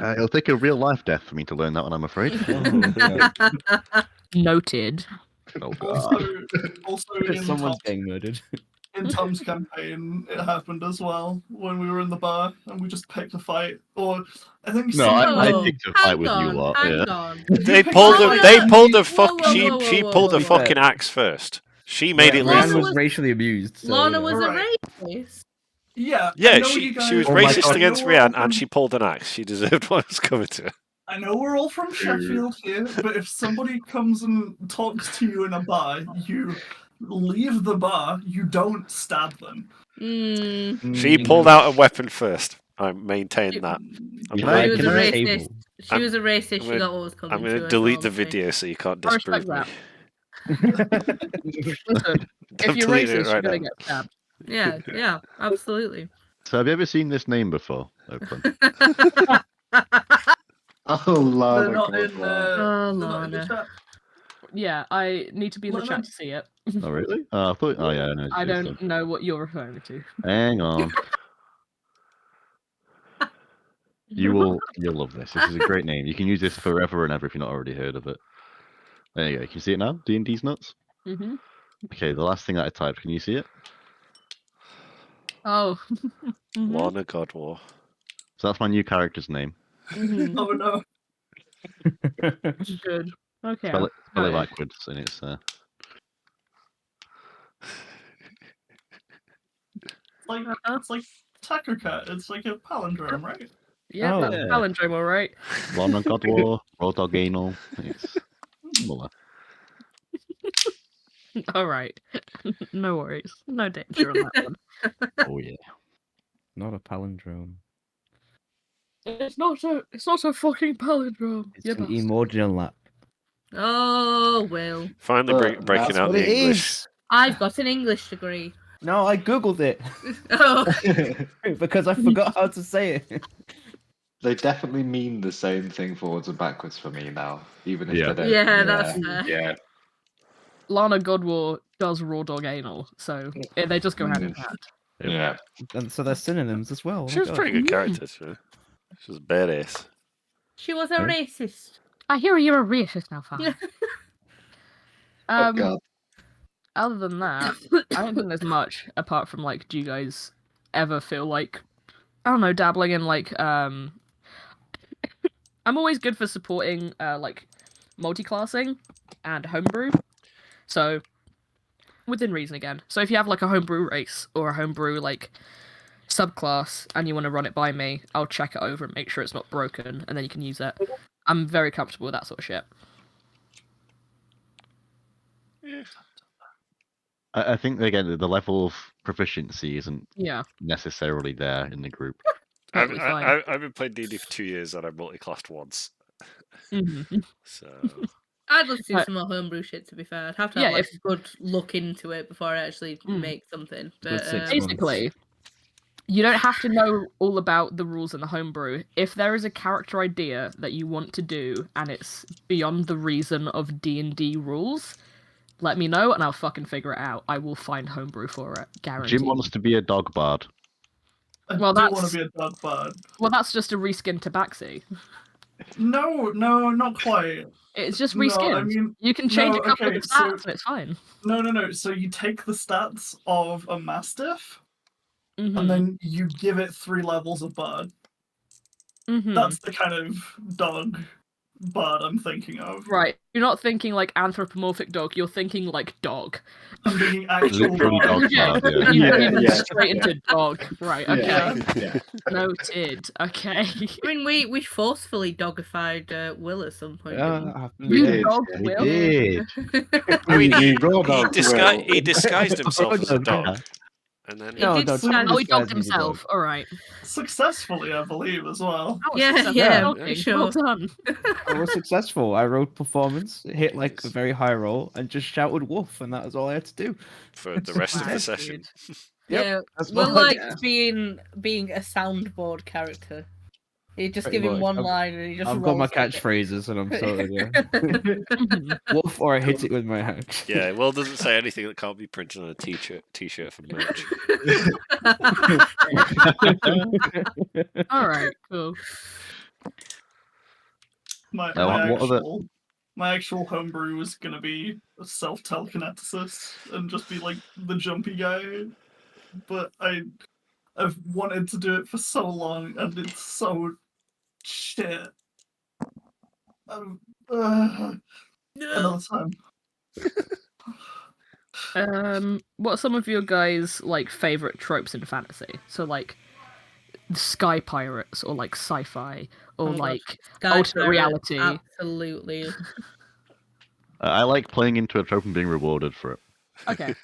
It'll take a real life death for me to learn that one, I'm afraid. Noted. Oh god. Also Someone's getting murdered. in Tom's campaign, it happened as well when we were in the bar and we just picked a fight. Or I think No, I Oh, picked a fight with you lot. hang Yeah. on. They picked pulled a the fight. they pulled the Whoa, fuck whoa, she whoa, she whoa, pulled whoa, the whoa. fucking axe first. She made it Lana Ryan legal. was racially abused. So, Lana you know. was Right. a racist. Yeah. I Yeah, know she you guys, was Oh my racist God. against I know we're all Rianne, and from- she pulled an axe. She deserved what was coming to her. I know we're all from Sheffield here, but if somebody comes and talks to you in a bar, you leave the bar. You don't stab them. She pulled out a weapon first. I maintain that. I'm You gonna- like She was an a ice racist. table. She was a racist. I'm She got what was coming I'm to going her. to delete the so obviously. video so you can't I respect disprove me. Listen, if you're Delete it racist, you're right gonna now. get stabbed. Yeah, absolutely. So have you ever seen this name before, Oaklyn? Oh, They're Lana. not God, in. wow. Oh, they're not in the Lana. chat. Yeah, I need to be in the Let chat me- to see it. Oh really? Oh, I thought. Oh yeah, I know. I it's don't know what you're referring to. Hang on. You'll love this. This is a great name. You can use this forever and ever if you've not already heard of it. There you go. Can you see it now? D&D's nuts. Mm-hmm. Okay, the last thing that I typed. Can you see it? Oh. Mhm. Lana God War. So that's my new character's name. Mhm. Oh no. Good. Okay. Spell it Got backwards, and it's It's like Takuka. It's like a palindrome, right? Yeah, Oh, that's yeah. palindrome, all right. Lana God War, Raw Dog Anal. It's similar. All right. No worries. No danger on that one. Oh yeah. Not a palindrome. It's not a fucking palindrome. It's you an bastard. emotional lap. Oh, Will. Finally breaking That's out what the it English. is. I've got an English degree. No, I googled it Oh, because I forgot how to say it. They definitely mean the same thing forwards and backwards for me now, even if Yeah. they don't. yeah, that's fair. Yeah. Lana Godwar does raw dog anal, so they just go hand in hand. Yeah. And so they're synonyms as well. Oh She my was a God. pretty good character. She was a badass. She was a Okay. racist. I hear you're a racist now, fam. Oh God. Other than that, I don't think there's much apart from like, do you guys ever feel like, I don't know, dabbling in like I'm always good for supporting like multi-classing and homebrew. So within reason again. So if you have like a homebrew race or a homebrew like subclass and you want to run it by me, I'll check it over and make sure it's not broken, and then you can use it. I'm very comfortable with that sort of shit. I think again the level of proficiency isn't Yeah, necessarily there in the group. totally fine. I've been playing D&D for 2 years and I've multi-classed once. Mhm. So I'd love to see Right. some more homebrew shit, to be fair. I'd have to Yeah, have like, if- a good look into it before I actually make something. But 6 months. Basically, you don't have to know all about the rules in the homebrew. If there is a character idea that you want to do and it's beyond the reason of D&D rules, let me know and I'll fucking figure it out. I will find homebrew for it, guaranteed. Jim wants to be a dog bard. I Well, do want that's- to be a dog bard. Well, that's just a reskin Tabaxi. No, not quite. It's just No, reskinned. I mean, you can change no, a couple okay, of the so- stats and it's fine. No. So you take the stats of a Mastiff, Mhm. and then you give it 3 levels of bard. Mhm. That's the kind of dog bard I'm thinking of. Right. You're not thinking like anthropomorphic dog, you're thinking like dog. I'm thinking actual Literally dog. dog Yeah. bard, yeah. You Yeah. straight into dog. Right, okay. Yeah. Noted. Okay. I mean, we forcefully dogified Will at some point. You did, dog yeah, Will. did. I mean, We raw dog he Will. disguised himself as a Dog, yeah. dog, and then He did don't stand- Oh, he disguise dogged me as a dog. himself. Alright. Successfully, I believe, as well. That was Yeah, successful yeah, dogging. sure. Well done. I was successful. I rode performance, hit like a very high roll, and just shouted "woof," and that was all I had to do. for the rest of Wow, the session. dude. Yeah, That's Will what I liked being a soundboard character. You just Pretty give him much. one I've- line and he just I've got my rolls with it. catchphrases, and I'm sorry. Yeah. Mhm. Woof, or I hit it with my axe. Yeah, Will doesn't say anything that can't be printed on a t-shirt for merch. Alright, cool. My, Now, my, what are the- actual, my actual homebrew was going to be a self-telekineticist and just be like the jumpy guy. But I've wanted to do it for so long and it's so shit. Another time. What are some of your guys' like favorite tropes in fantasy? So like sky pirates or like sci-fi or Oh my gosh. like Sky alternate Pirate, reality. Absolutely. I like playing into a trope and being rewarded for it, Okay.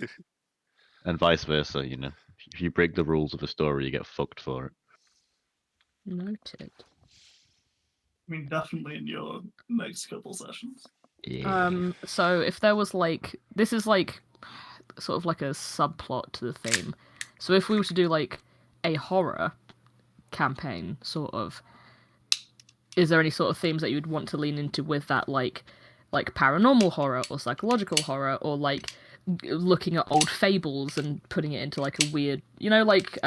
and vice versa. You know, if you break the rules of the story, you get fucked for it. Noted. I mean, definitely in your next couple sessions. Yeah. So if there was like this is like sort of like a subplot to the theme. So if we were to do like a horror campaign, sort of, is there any sort of themes that you'd want to lean into with that, like paranormal horror or psychological horror or like looking at old fables and putting it into like a weird, you know, like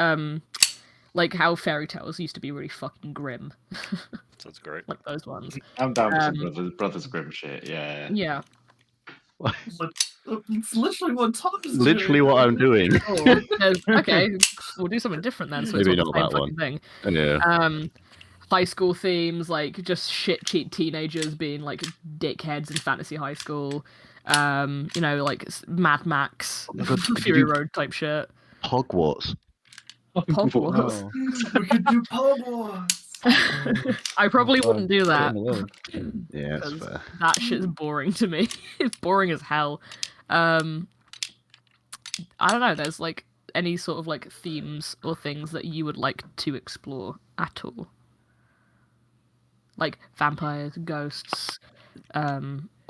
how fairy tales used to be really fucking grim. Sounds great. Like those ones. I'm down for some Brothers Grimm shit. Yeah. Yeah. It's literally what Tom's doing. Literally what I'm doing. Cool. Okay, we'll do something different then. So it's Maybe all not the same that fucking one. thing. Yeah. High school themes, like just shit cheat teenagers being like dickheads in fantasy high school. You know, like Mad Max, Oh my God, could you Fury do- Road type shit. Hogwarts. Hogwarts. Oh, We could do Hogwarts. I probably God, wouldn't do put it that. in the world. Yeah, that's Because fair. that shit's boring to me. It's boring as hell. I don't know, there's like any sort of like themes or things that you would like to explore at all? Like vampires, ghosts,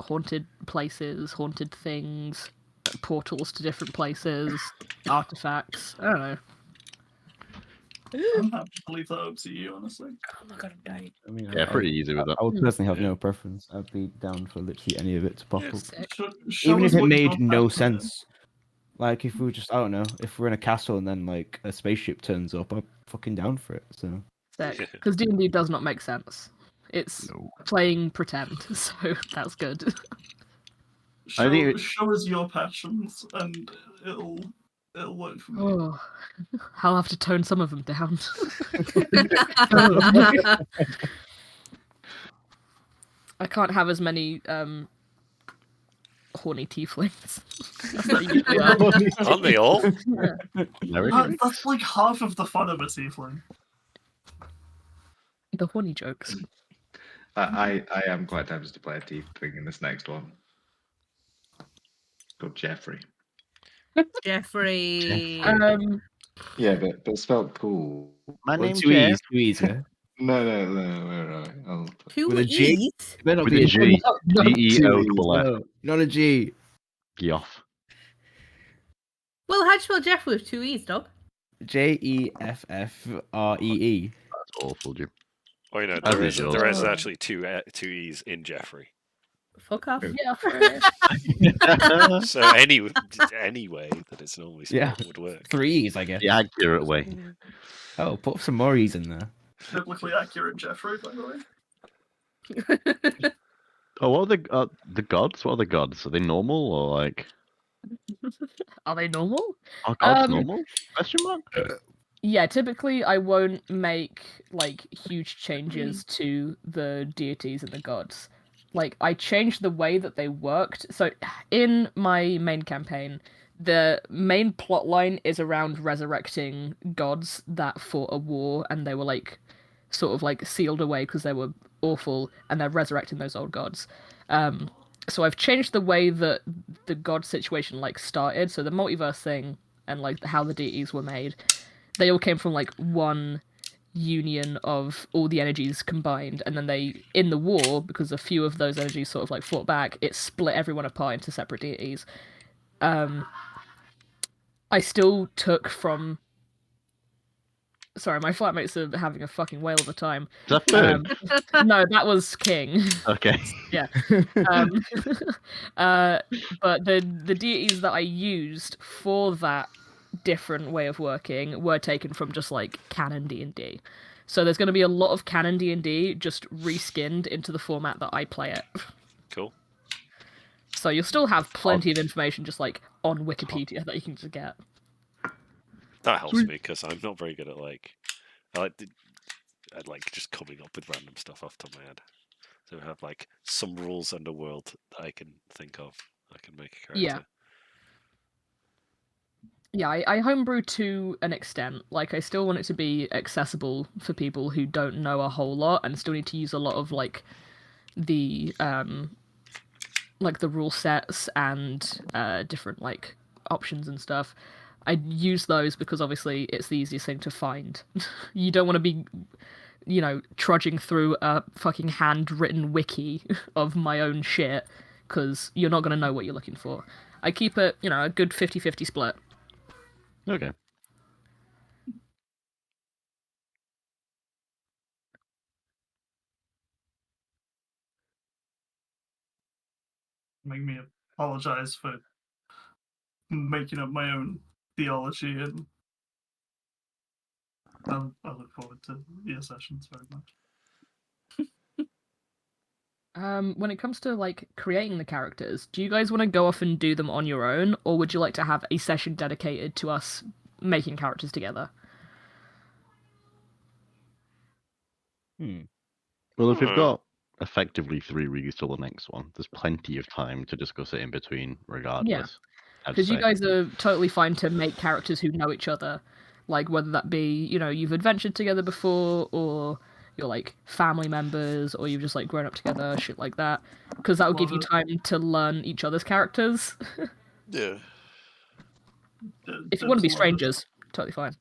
haunted places, haunted things, portals to different places, artifacts. I don't know. I'm happy to leave that up to you, honestly. Oh my god, I'm dying. I mean, Yeah, pretty easy with that. I would personally have no preference. I'd be down for literally any of it to pop up. Sick. Show Even us if it what made your no passion is. sense. Like if we were just, I don't know, if we're in a castle and then like a spaceship turns up, I'm fucking down for it. So Sick. Because D&D does not make sense. It's No. playing pretend, so that's good. Show, think it- show us your passions, and it'll work for me. Oh, I'll have to tone some of them down. I can't have as many horny tieflings. As I usually are. Aren't they all? Very That's like half of the fun of a tiefling. The horny jokes. I am quite tempted to play a tiefling in this next one. Called Jeffrey. Jeffrey. Yeah, but spelled cool. My well, name's too easy, Jeff. too easy. No. I'll... Who with a G? eat? It better not With be a G. not G-E-O G. double F. No, not a G. Geoff. Well, how'd you spell Jeffrey with 2 E's, dog? Jeffree. That's awful, Jim. Oh, you know, As there is usual. actually two E's in Jeffrey. Fuck off. Yeah, So any way that it's normally spelled Yeah. would work. 3 E's, I guess. The accurate way. Oh, put some more E's in there. Biblically accurate Jeffrey, by the way. Oh, what are the gods? What are the gods? Are they normal or like? Are they normal? Are gods normal? Question mark. Yeah, typically I won't make like huge changes to the deities and the gods. Like I changed the way that they worked. So in my main campaign, the main plot line is around resurrecting gods that fought a war and they were like sort of like sealed away because they were awful, and they're resurrecting those old gods. So I've changed the way that the god situation like started. So the multiverse thing and like how the deities were made, they all came from like one union of all the energies combined, and then they in the war, because a few of those energies sort of like fought back, it split everyone apart into separate deities. I still took from sorry, my flatmates are having a fucking whale of a time. Is that Fern? No, that was King. Okay. Yeah. But the deities that I used for that different way of working were taken from just like canon D&D. So there's going to be a lot of canon D&D just reskinned into the format that I play it. Cool. So you'll still have plenty of information just like on Wikipedia that you can just get. That helps me because I'm not very good at like, I like just coming up with random stuff off the top of my head. So I have like some rules and a world that I can think of. I can make a character. Yeah. Yeah, I homebrew to an extent. Like, I still want it to be accessible for people who don't know a whole lot and still need to use a lot of, like the rule sets and different, like, options and stuff. I use those because, obviously, it's the easiest thing to find. You don't want to be, you know, trudging through a fucking handwritten wiki of my own shit, because you're not going to know what you're looking for. I keep it, you know, a good 50-50 split. Okay. Make me apologize for making up my own theology, and I look forward to your sessions very much. When it comes to like creating the characters, do you guys want to go off and do them on your own, or would you like to have a session dedicated to us making characters together? Well, if we've got effectively 3 weeks till the next one, there's plenty of time to discuss it in between, regardless. Because you guys are totally fine to make characters who know each other, like whether that be, you know, you've adventured together before, or you're like family members, or you've just like grown up together, shit like that. Because that will give you time to learn each other's characters. Yeah. If you want to be strangers, totally fine.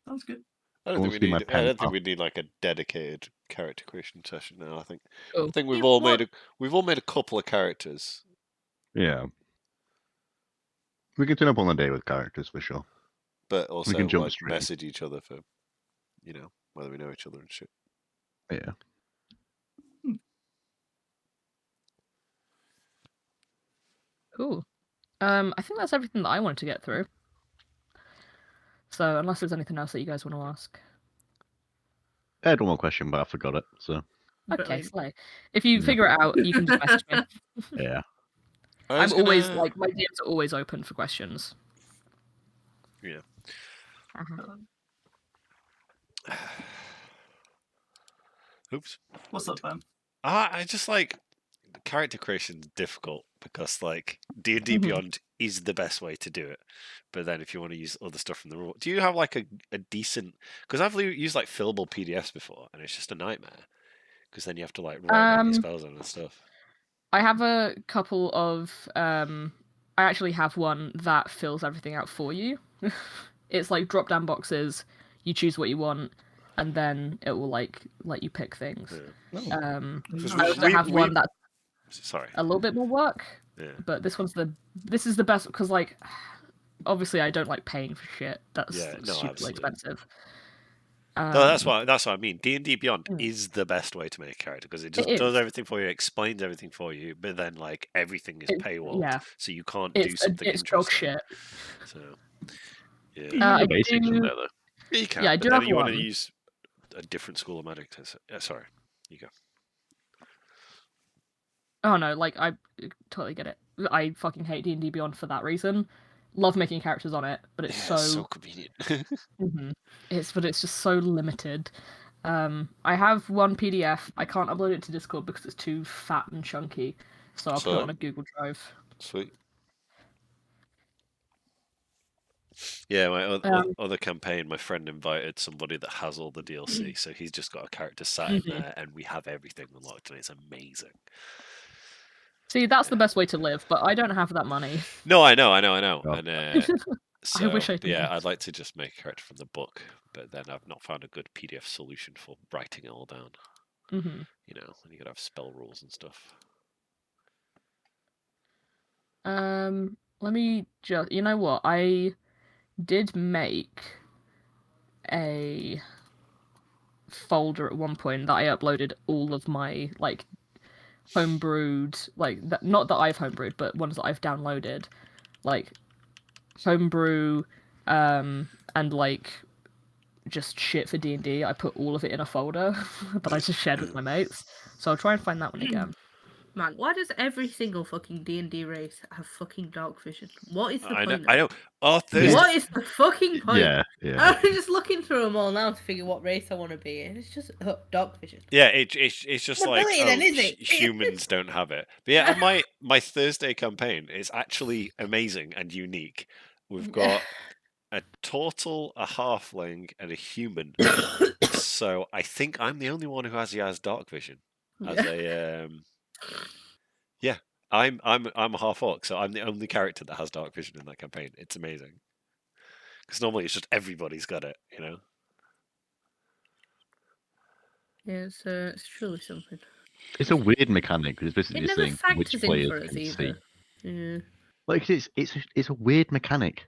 Sounds good. I don't think we need like a dedicated character creation session now. I think we've all made a couple of characters. Yeah. We can turn up on the day with characters for sure. But also we can jump like, message each other for, you know, whether we know each other and shit. Yeah. Cool. I think that's everything that I wanted to get through. So, unless there's anything else that you guys want to ask. I had one more question, but I forgot it, so... Okay, slay. If you figure it out, you can just message me. Yeah. I'm always, like, my DMs are always open for questions. Yeah. Oops. What's up, Ben? I just like character creation is difficult because like D&D Beyond is the best way to do it. But then if you want to use other stuff from the rule, do you have like a decent? Because I've used like fillable PDFs before, and it's just a nightmare. Because then you have to like write your spells on and stuff. I have a couple of. I actually have one that fills everything out for you. It's like drop-down boxes. You choose what you want, and then it will like let you pick things. Yeah. I also have one that's sorry, a little bit more work. Yeah. But this is the best because like obviously I don't like paying for shit. That's stupidly expensive. No, that's what I mean. D&D Beyond is the best way to make a character because it just does is. everything for you, explains everything for you, but then like everything is paywalled, so you can't do something It's dog interesting. shit. So You can do the basics in there though. you can. Yeah, I but do then have you want one. to use a different school of magic. Sorry, you go. Oh no, like I totally get it. I fucking hate D&D Beyond for that reason. Love making characters on it, but it's so convenient. But it's just so limited. I have one PDF. I can't upload it to Discord because it's too fat and chunky, so I'll put it on a Google Drive. Sweet. Yeah, my other campaign, my friend invited somebody that has all the DLC, so he's just got a character sat in there, and we have everything unlocked, and it's amazing. See, that's the best way to live, but I don't have that money. No, I know. Oh. And so, I wish I did. Yeah, I'd like to just make a character from the book, but then I've not found a good PDF solution for writing it all down. You know, and you gotta have spell rules and stuff. Let me just. You know what? I did make a folder at one point that I uploaded all of my like homebrewed, like not that I've homebrewed, but ones that I've downloaded, like homebrew, and like just shit for D&D. I put all of it in a folder that I just shared with my mates. So I'll try and find that one again. Man, why does every single fucking D&D race have fucking dark vision? What is the point? I know. Oh, what is the fucking point? Yeah. I'm just looking through them all now to figure what race I want to be, and it's just dark vision. Yeah, it's just like then, is it? humans don't have it. But yeah, my Thursday campaign is actually amazing and unique. We've got a turtle, a halfling, and a human. So I think I'm the only one who has dark vision as a yeah. I'm a half orc, so I'm the only character that has dark vision in that campaign. It's amazing because normally it's just everybody's got it, you know. Yeah, it's truly something. It's a weird mechanic because it's basically It never saying which factors in players for us can either. see. Yeah. Like it's a weird mechanic.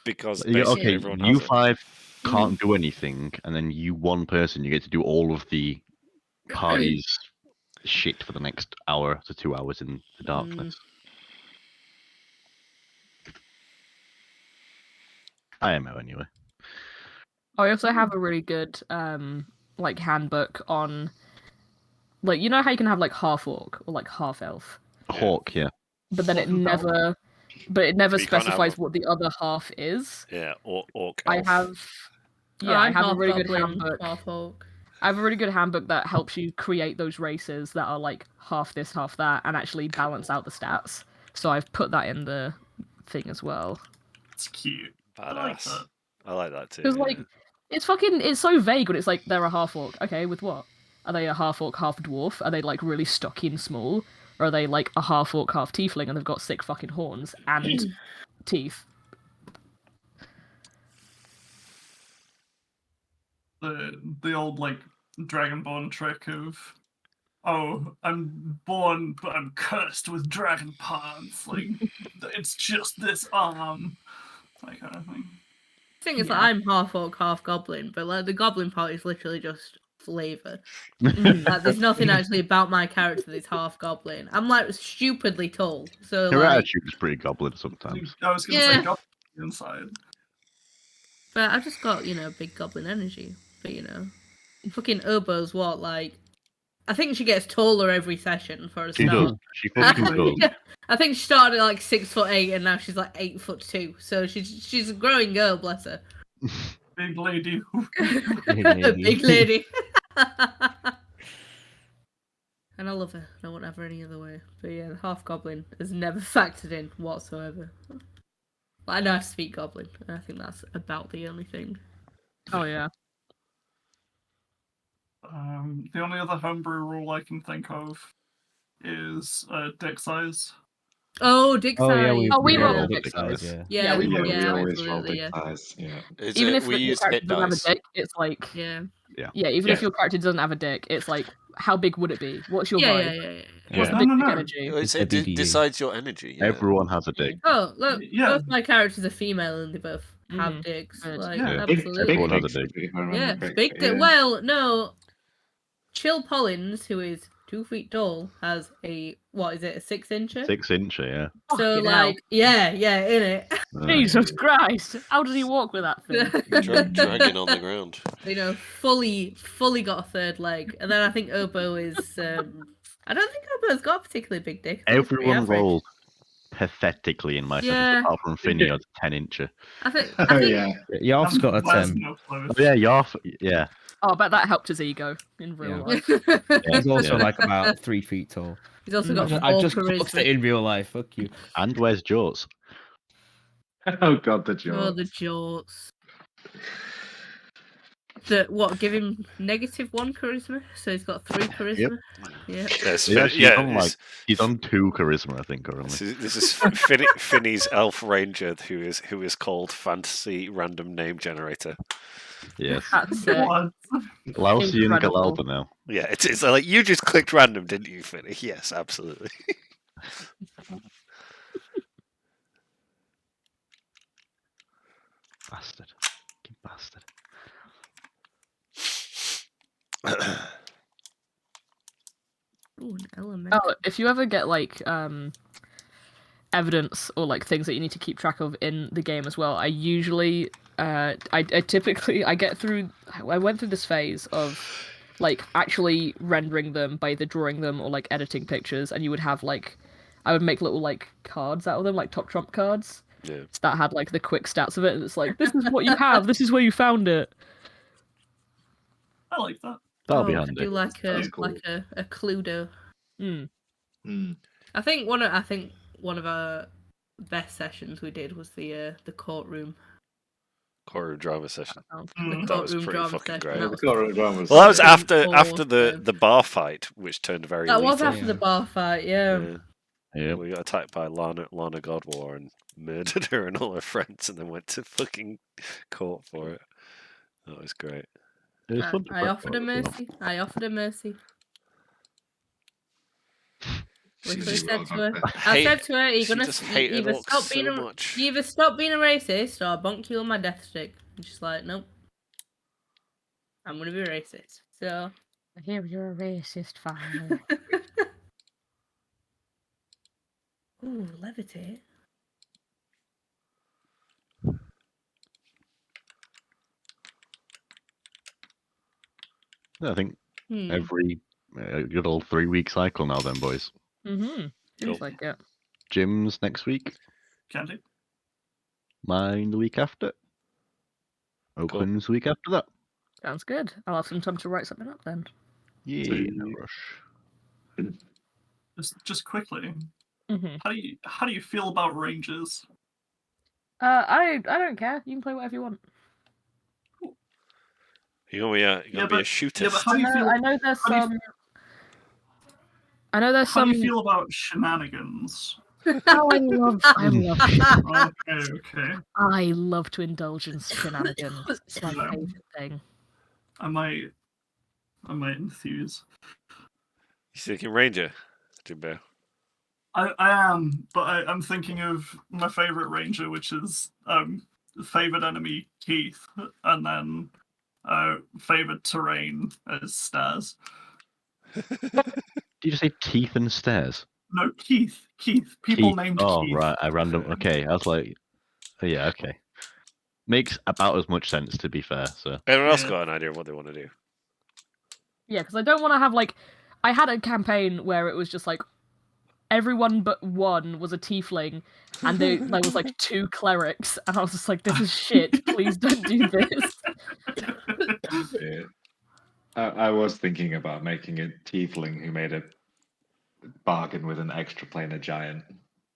Because Okay, everyone you has it. 5 can't do anything, and then you one person you get to do all of the party's shit for the next hour to 2 hours in the darkness. IMO anyway. I also have a really good like handbook on, like, you know how you can have like half orc or like half elf. Hawk, yeah. But then it never specifies what the other half is. Yeah, orc. I have I have a really good handbook. Half orc. I have a really good handbook that helps you create those races that are like half this, half that, and actually balance out the stats. So I've put that in the thing as well. It's cute. Badass. I like that too. Because like, it's so vague when it's like they're a half orc. Okay, with what? Are they a half orc, half dwarf? Are they like really stocky and small? Or are they like a half orc, half tiefling, and they've got 6 fucking horns and teeth? The old like Dragonborn trick of, oh, I'm born but I'm cursed with dragon parts. Like it's just this arm, that kind of thing. The thing is that I'm half orc, half goblin, but like the goblin part is literally just flavor. Like, there's nothing actually about my character that's half goblin. I'm like stupidly tall, so Her like, attitude is pretty goblin sometimes. I was gonna say goblin inside. But I've just got, big goblin energy. But fucking Urbo's what, like, I think she gets taller every session for a She start. does. She fucking does. I think she started at like 6'8" and now she's like 8'2". So she's a growing girl, bless her. Big lady. Big lady. And I love her. I won't have her any other way. But yeah, the half goblin has never factored in whatsoever. I know I speak goblin, and I think that's about the only thing. Oh yeah. The only other homebrew rule I can think of is dick size. Oh, dick size. We roll roll dick size. size. Yeah, we always roll absolutely, big size. Yeah. Even if we your use character hit doesn't have a dice. dick, it's like even if your character doesn't have a dick, it's like, how big would it be? What's your vibe? What's the big energy? It decides your energy. Yeah. Everyone has a dick. Oh, look, Yeah. both my characters are female and they both have digs. Good. Like, Yeah. absolutely. Everyone has a digs, dig. if I remember Yeah, correctly, big dick. yeah. Well, no. Chill Pollins, who is 2 feet tall, has a, what is it, a 6-incher? 6-incher, yeah. So, Fucking like, yeah, in it. Jesus Christ! How does he walk with that thing? Dragging on the ground. You know, fully got a third leg. And then I think Obo is, I don't think Obo's got a particularly big dick. I think it's pretty Everyone average. rolled pathetically in my session, Yeah. apart from Finny, who's 10-incher. I think, Oh yeah. Yarf's got a Where's 10. no clothes? Oh, yeah, Yarf, yeah. Oh, I bet that helped his ego in real Yeah. life. He's also Yeah. like about 3 feet tall. He's also got I 4 just clocked it charisma. in real life. Fuck you. And where's Jorts? Oh god, the Oh, jaw. the jorts. What, give him -1 charisma? So he's got 3 charisma? Yeah. Yes, Yeah, yeah, he's on 2 charisma, I think, currently. this is Finny's elf ranger who is called Fantasy Random Name Generator. Yes. That's it. What? Lausian Incredible. Galalda now. Yeah, it's like you just clicked random, didn't you, Finny? Yes, absolutely. Bastard. Fucking bastard. Ooh, an element. Oh, if you ever get like evidence or like things that you need to keep track of in the game as well, I usually I typically I went through this phase of like actually rendering them by either drawing them or like editing pictures, and you would have like I would make little like cards out of them, like top trump cards. Yeah. That had like the quick stats of it, and it's like, this is what you have, this is where you found it. I like that. That'll be I handy. do like That's cool. a Cluedo. Mm. I think one of our best sessions we did was the courtroom. Courtroom drama session. Mm. That was Courtroom pretty drama fucking session, great. that was Well, that was fucking after the awesome. bar fight, which turned very That was lethal. after the bar fight, yeah. Yeah. We got attacked by Lana Godwar and murdered her and all her friends, and then went to fucking court for it. That was great. It was fun to I prep offered for her it as well. mercy. I offered her mercy. She Literally just said to her, hate- I said to her, you're she gonna just hated either Ox stop being so a much. you either stop being a racist or I'll bonk you on my death stick. And she's like, nope. I'm gonna be racist. So I hear you're a racist, finally. ooh, levitate. Yeah, I think every good old 3-week cycle now, then, boys. Mm-hmm. Seems Cool. like it. Jim's next week. Can do. Mine the week after. Oakland's the week after that. Sounds good. I'll have some time to write something up then. Yeah, no rush. Just quickly, Mm-hmm. how do you feel about rangers? I don't care. You can play whatever you want. You're gonna be a shooter. Yeah, but how do you feel? I know there's how do you- some. I know there's How some. do you feel about shenanigans? Oh, I love. Okay. I love to indulge in shenanigans. It's my Yeah. favorite thing. I might enthuse. You thinking Ranger, Jimbo? I am, but I'm thinking of my favorite ranger, which is favored enemy Keith, and then favored terrain as stairs. Did you just say teeth and stairs? No, Keith. People Keith. named Oh, Keith. right. I random. Okay, I was like, oh, yeah, okay. Makes about as much sense, to be fair. So Everyone else Yeah. got an idea of what they want to do. Yeah, because I don't want to have like. I had a campaign where it was just like everyone but one was a tiefling, and there was like 2 clerics, and I was just like, this is shit. Please don't do this. Yeah. I was thinking about making a tiefling who made a bargain with an extra planar giant.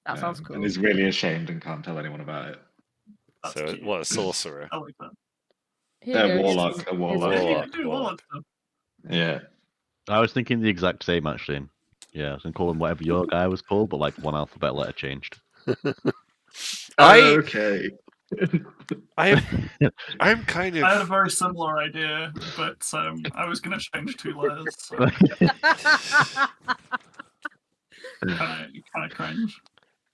That sounds cool. And is really ashamed and can't tell anyone about it. That's So, cute. what, a sorcerer? I like that. Here you go, Warlock, here's a some- warlock. here's some- Yeah, you can do all that stuff. Yeah. I was thinking the exact same, actually. Yeah, I was going to call him whatever your guy was called, but like one alphabet letter changed. Okay. I'm kind I had a of. very similar idea, but I was going to change 2 letters. So kind of cringe.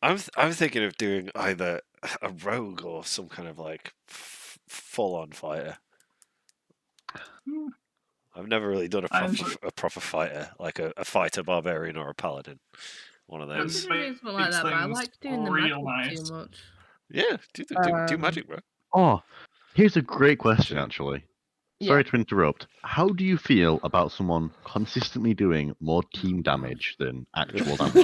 I'm thinking of doing either a rogue or some kind of like full-on fighter. I've never really done a proper fighter, like a fighter barbarian or a paladin. One of those. I do something like that, but I like doing the magic too much. Yeah, do magic, bro. Oh, here's a great question, actually. Sorry to interrupt. How do you feel about someone consistently doing more team damage than actual damage?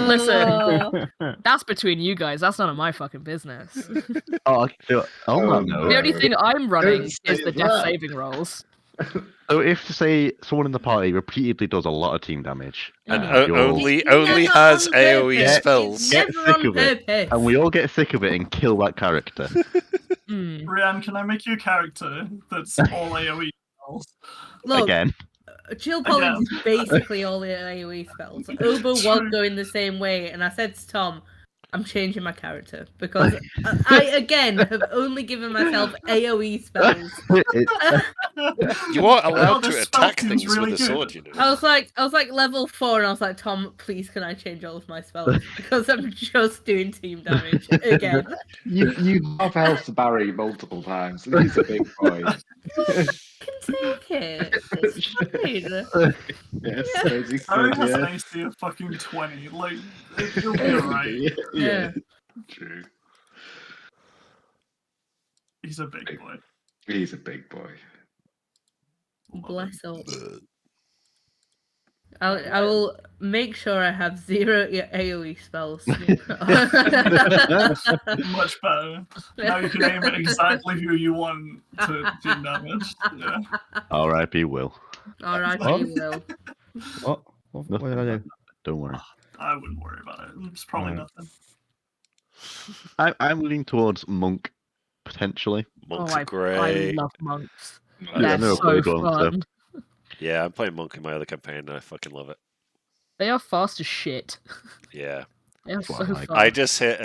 Listen, that's between you guys. That's none of my fucking business. No. The only thing I'm running is the death saving rolls. So if, say, someone in the party repeatedly does a lot of team damage, and only has AoE spells, get sick of it, and we all get sick of it and kill that character. Brianne, can I make you a character that's all AoE spells? Look, again. Chill Pollins is basically all the AoE spells. Obo was going the same way, and I said to Tom, I'm changing my character because I again have only given myself AoE spells. You are allowed to attack things with a sword, you know. I was like level 4, and I was like, Tom, please can I change all of my spells because I'm just doing team damage again. You have health Barry multiple times. He's a big boy. Can take it. It's fine. Yes, Barry has an AC of fucking 20. Like, you'll be alright. Yeah. True. He's a big boy. He's a big boy. Bless up. I will make sure I have 0 AoE spells. Much better. Now you can aim at exactly who you want to do damage. Yeah. R.I.P. Will. R.I.P. Will. What did I do? Don't worry. I wouldn't worry about it. It's probably nothing. I'm leaning towards Monk, potentially. Monks are great. I love monks. Yeah, They're so fun. Yeah, I'm playing Monk in my other campaign and I fucking love it. They are fast as shit. Yeah. They are so fun. I just hit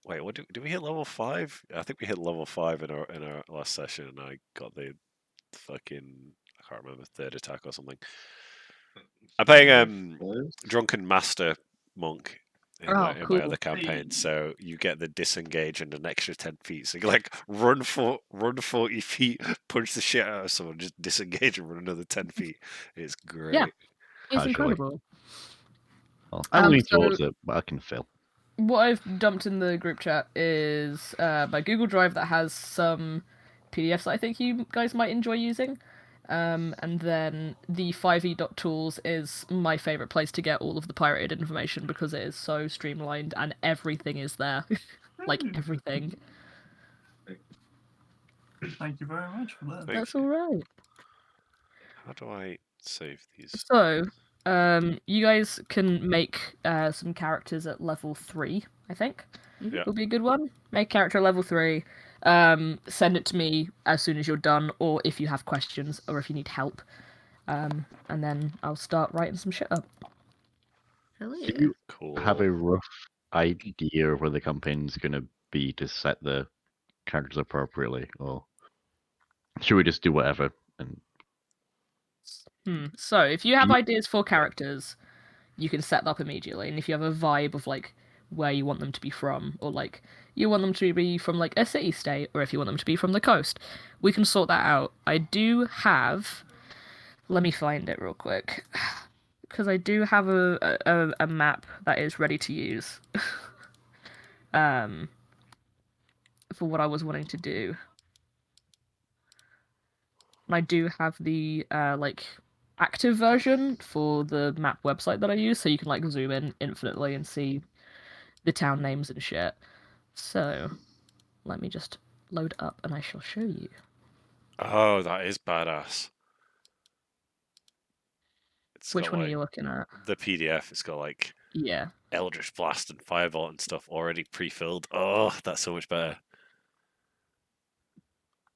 wait, what did we hit level 5? I think we hit level 5 in our last session and I got the fucking I can't remember, 3rd attack or something. I'm playing Drunken Master Monk in my other campaign, so you get the disengage and an extra 10 feet. So you like run 40 feet, punch the shit out of someone, just disengage and run another 10 feet. It's great. Yeah, it's incredible. Well, I'm leaning towards it, but I can feel. What I've dumped in the group chat is my Google Drive that has some PDFs that I think you guys might enjoy using. And then the 5e.tools is my favourite place to get all of the pirated information because it is so streamlined and everything is there. Like, everything. Thank you very much for that. That's alright. How do I save these? So, you guys can make some characters at level 3, I think. Yeah. Would be a good one. Make character at level 3. Send it to me as soon as you're done, or if you have questions, or if you need help. And then I'll start writing some shit up. Hell yeah. Do you have a rough idea of where the campaign's going to be to set the characters appropriately, or should we just do whatever? And So, if you have ideas for characters, you can set that up immediately, and if you have a vibe of, like, where you want them to be from, or, like, you want them to be from, like, a city-state, or if you want them to be from the coast, we can sort that out. I do have... Let me find it real quick. Because I do have a map that is ready to use. For what I was wanting to do. And I do have the, like, active version for the map website that I use, so you can, like, zoom in infinitely and see the town names and shit. So, let me just load up and I shall show you. Oh, that is badass. Which one are you looking at? The PDF. It's got like Eldritch Blast and Firebolt and stuff already pre-filled. Oh, that's so much better.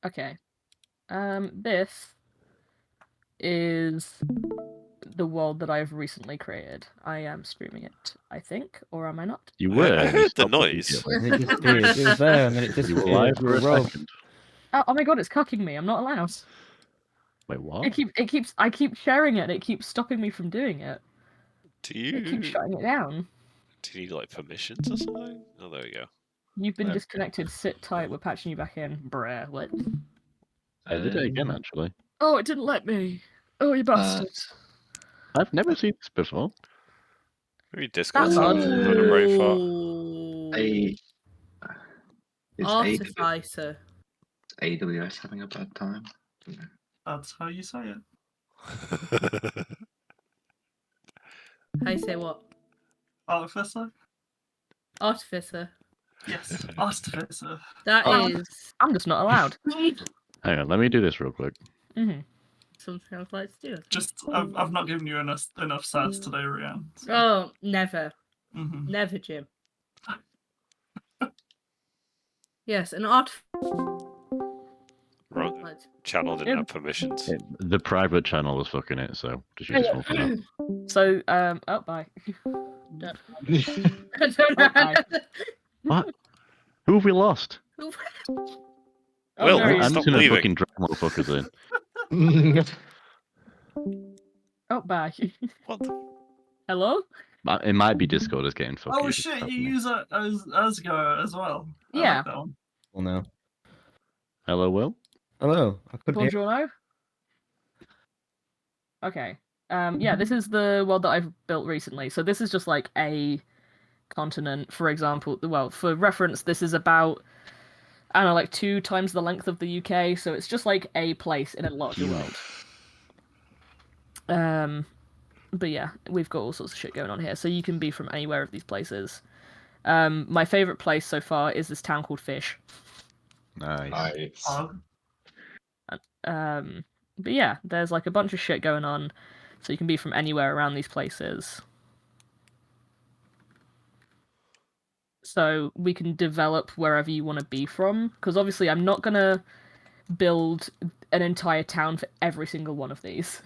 Okay. This is the world that I've recently created. I am streaming it, I think, or am I not? You were. I heard the noise. It disappeared. It was there and then it disappeared. Oh my god, it's cucking me. I'm not allowed. Wait, what? I keep sharing it and it keeps stopping me from doing it. Do you? It keeps shutting it down. Do you need like permissions or something? Oh, there we go. You've been Yeah. disconnected. Sit tight. We're patching you back in. Bruh, what? I did it again, actually. Oh, it didn't let me. Oh, you bastard. I've never seen this before. Maybe Discord's That's having a brain fart. Artificer. AWS having a bad time? That's how you say it. How you say what? Artificer? Artificer. Yes, artificer. That is I'm just not allowed. Hang on, let me do this real quick. something I'd like to do. Just, I've not given you enough sass today, Rianne. So. Oh, never. Mm-hmm. Never, Jim. Yes, an art. Wrong channel didn't have permissions. The private channel was fucking it, so just use this one for now. So, oh, bye. I don't know. Okay. What? Who have we lost? Will, no, I'm stop just gonna leaving. fucking drag motherfuckers in. Oh, bye. What the- Hello? It might be Discord is getting fucking. Oh shit, you use it as Asgo as well. I Yeah. like that one. Well, no. Hello, Will. Hello. I couldn't hear. Buongiorno? Okay. Yeah, this is the world that I've built recently. So this is just like a continent, for example. Well, for reference, this is about, I don't know, like 2 times the length of the UK. So it's just like a place in a larger world. But yeah, we've got all sorts of shit going on here. So you can be from anywhere of these places. My favorite place so far is this town called Fish. Nice. But yeah, there's like a bunch of shit going on, so you can be from anywhere around these places. So we can develop wherever you want to be from, because obviously I'm not gonna build an entire town for every single one of these.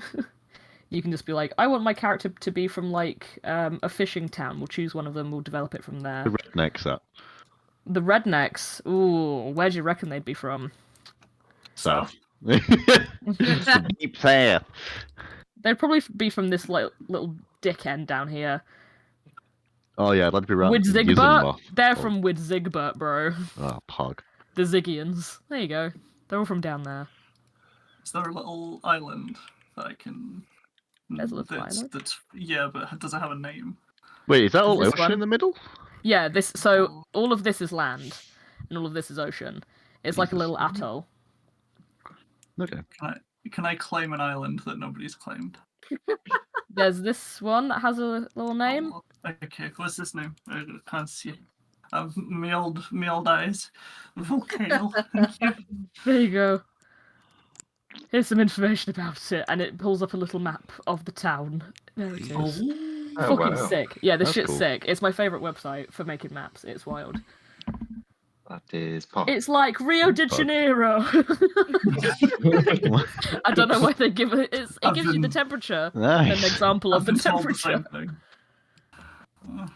You can just be like, I want my character to be from like a fishing town. We'll choose one of them, we'll develop it from there. The rednecks up. The rednecks, ooh, where do you reckon they'd be from? South. The deep south. They'd probably be from this little dick end down here. Oh yeah, that'd be right. Widzigbert? They're from Widzigbert, bro. Oh, pog. The Ziggians. There you go. They're all from down there. Is there a little island that I can... There's a little island? Yeah, but does it have a name? Wait, is that all This ocean one? in the middle? Yeah, so all of this is land, and all of this is ocean. It's like a little atoll. Okay. Can I claim an island that nobody's claimed? There's this one that has a little name. Oh, okay, what's this name? I can't see it. Me old eyes. Volcano. There you go. Here's some information about it, and it pulls up a little map of the town. There it is. Oh, Fucking wow. sick. Yeah, this That's shit's cool. sick. It's my favourite website for making maps. It's wild. That is pop. It's like Rio de Fuck. Janeiro. I don't know why they give it. It gives you the temperature. Nice. An example of I've the been told the temperature. same thing. Oh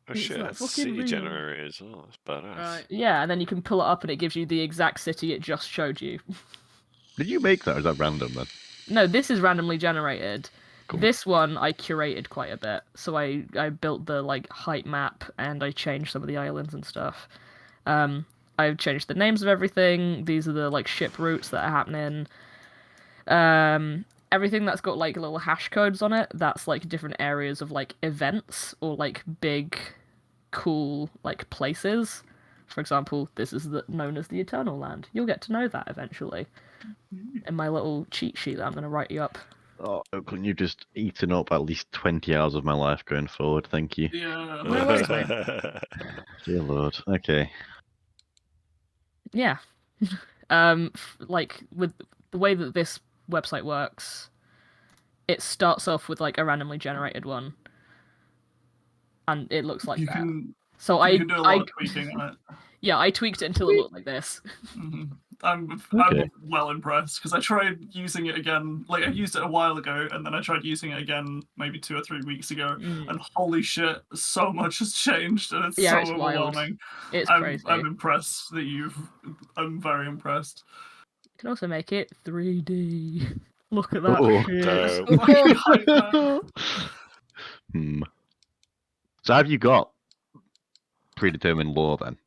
It's shit, like that's fucking city real. generators. Oh, that's badass. Right. Yeah, and then you can pull it up and it gives you the exact city it just showed you. Did you make that, or is that random then? No, this is randomly generated. Cool. This one I curated quite a bit. So I built the like height map and I changed some of the islands and stuff. I've changed the names of everything. These are the like ship routes that are happening. Everything that's got like little hash codes on it, that's like different areas of like events or like big cool like places. For example, this is known as the Eternal Land. You'll get to know that eventually. In my little cheat sheet that I'm going to write you up. Oh, Oaklyn, you've just eaten up at least 20 hours of my life going forward. Thank you. Yeah. No worries, mate. Dear Lord. Okay. Yeah. Like with the way that this website works, it starts off with like a randomly generated one, and it looks like You that. can do a lot of tweaking on it. Yeah, I tweaked it until it looked like this. Mhm. I'm Okay. well impressed because I tried using it again. Like I used it a while ago, and then I tried using it again maybe 2 or 3 weeks ago. And holy shit, so much has changed, and it's Yeah, so it's wild. overwhelming. It's I'm crazy. impressed that I'm very impressed. You can also make it 3D. Look at that Oh, shit. dope. So have you got predetermined lore then?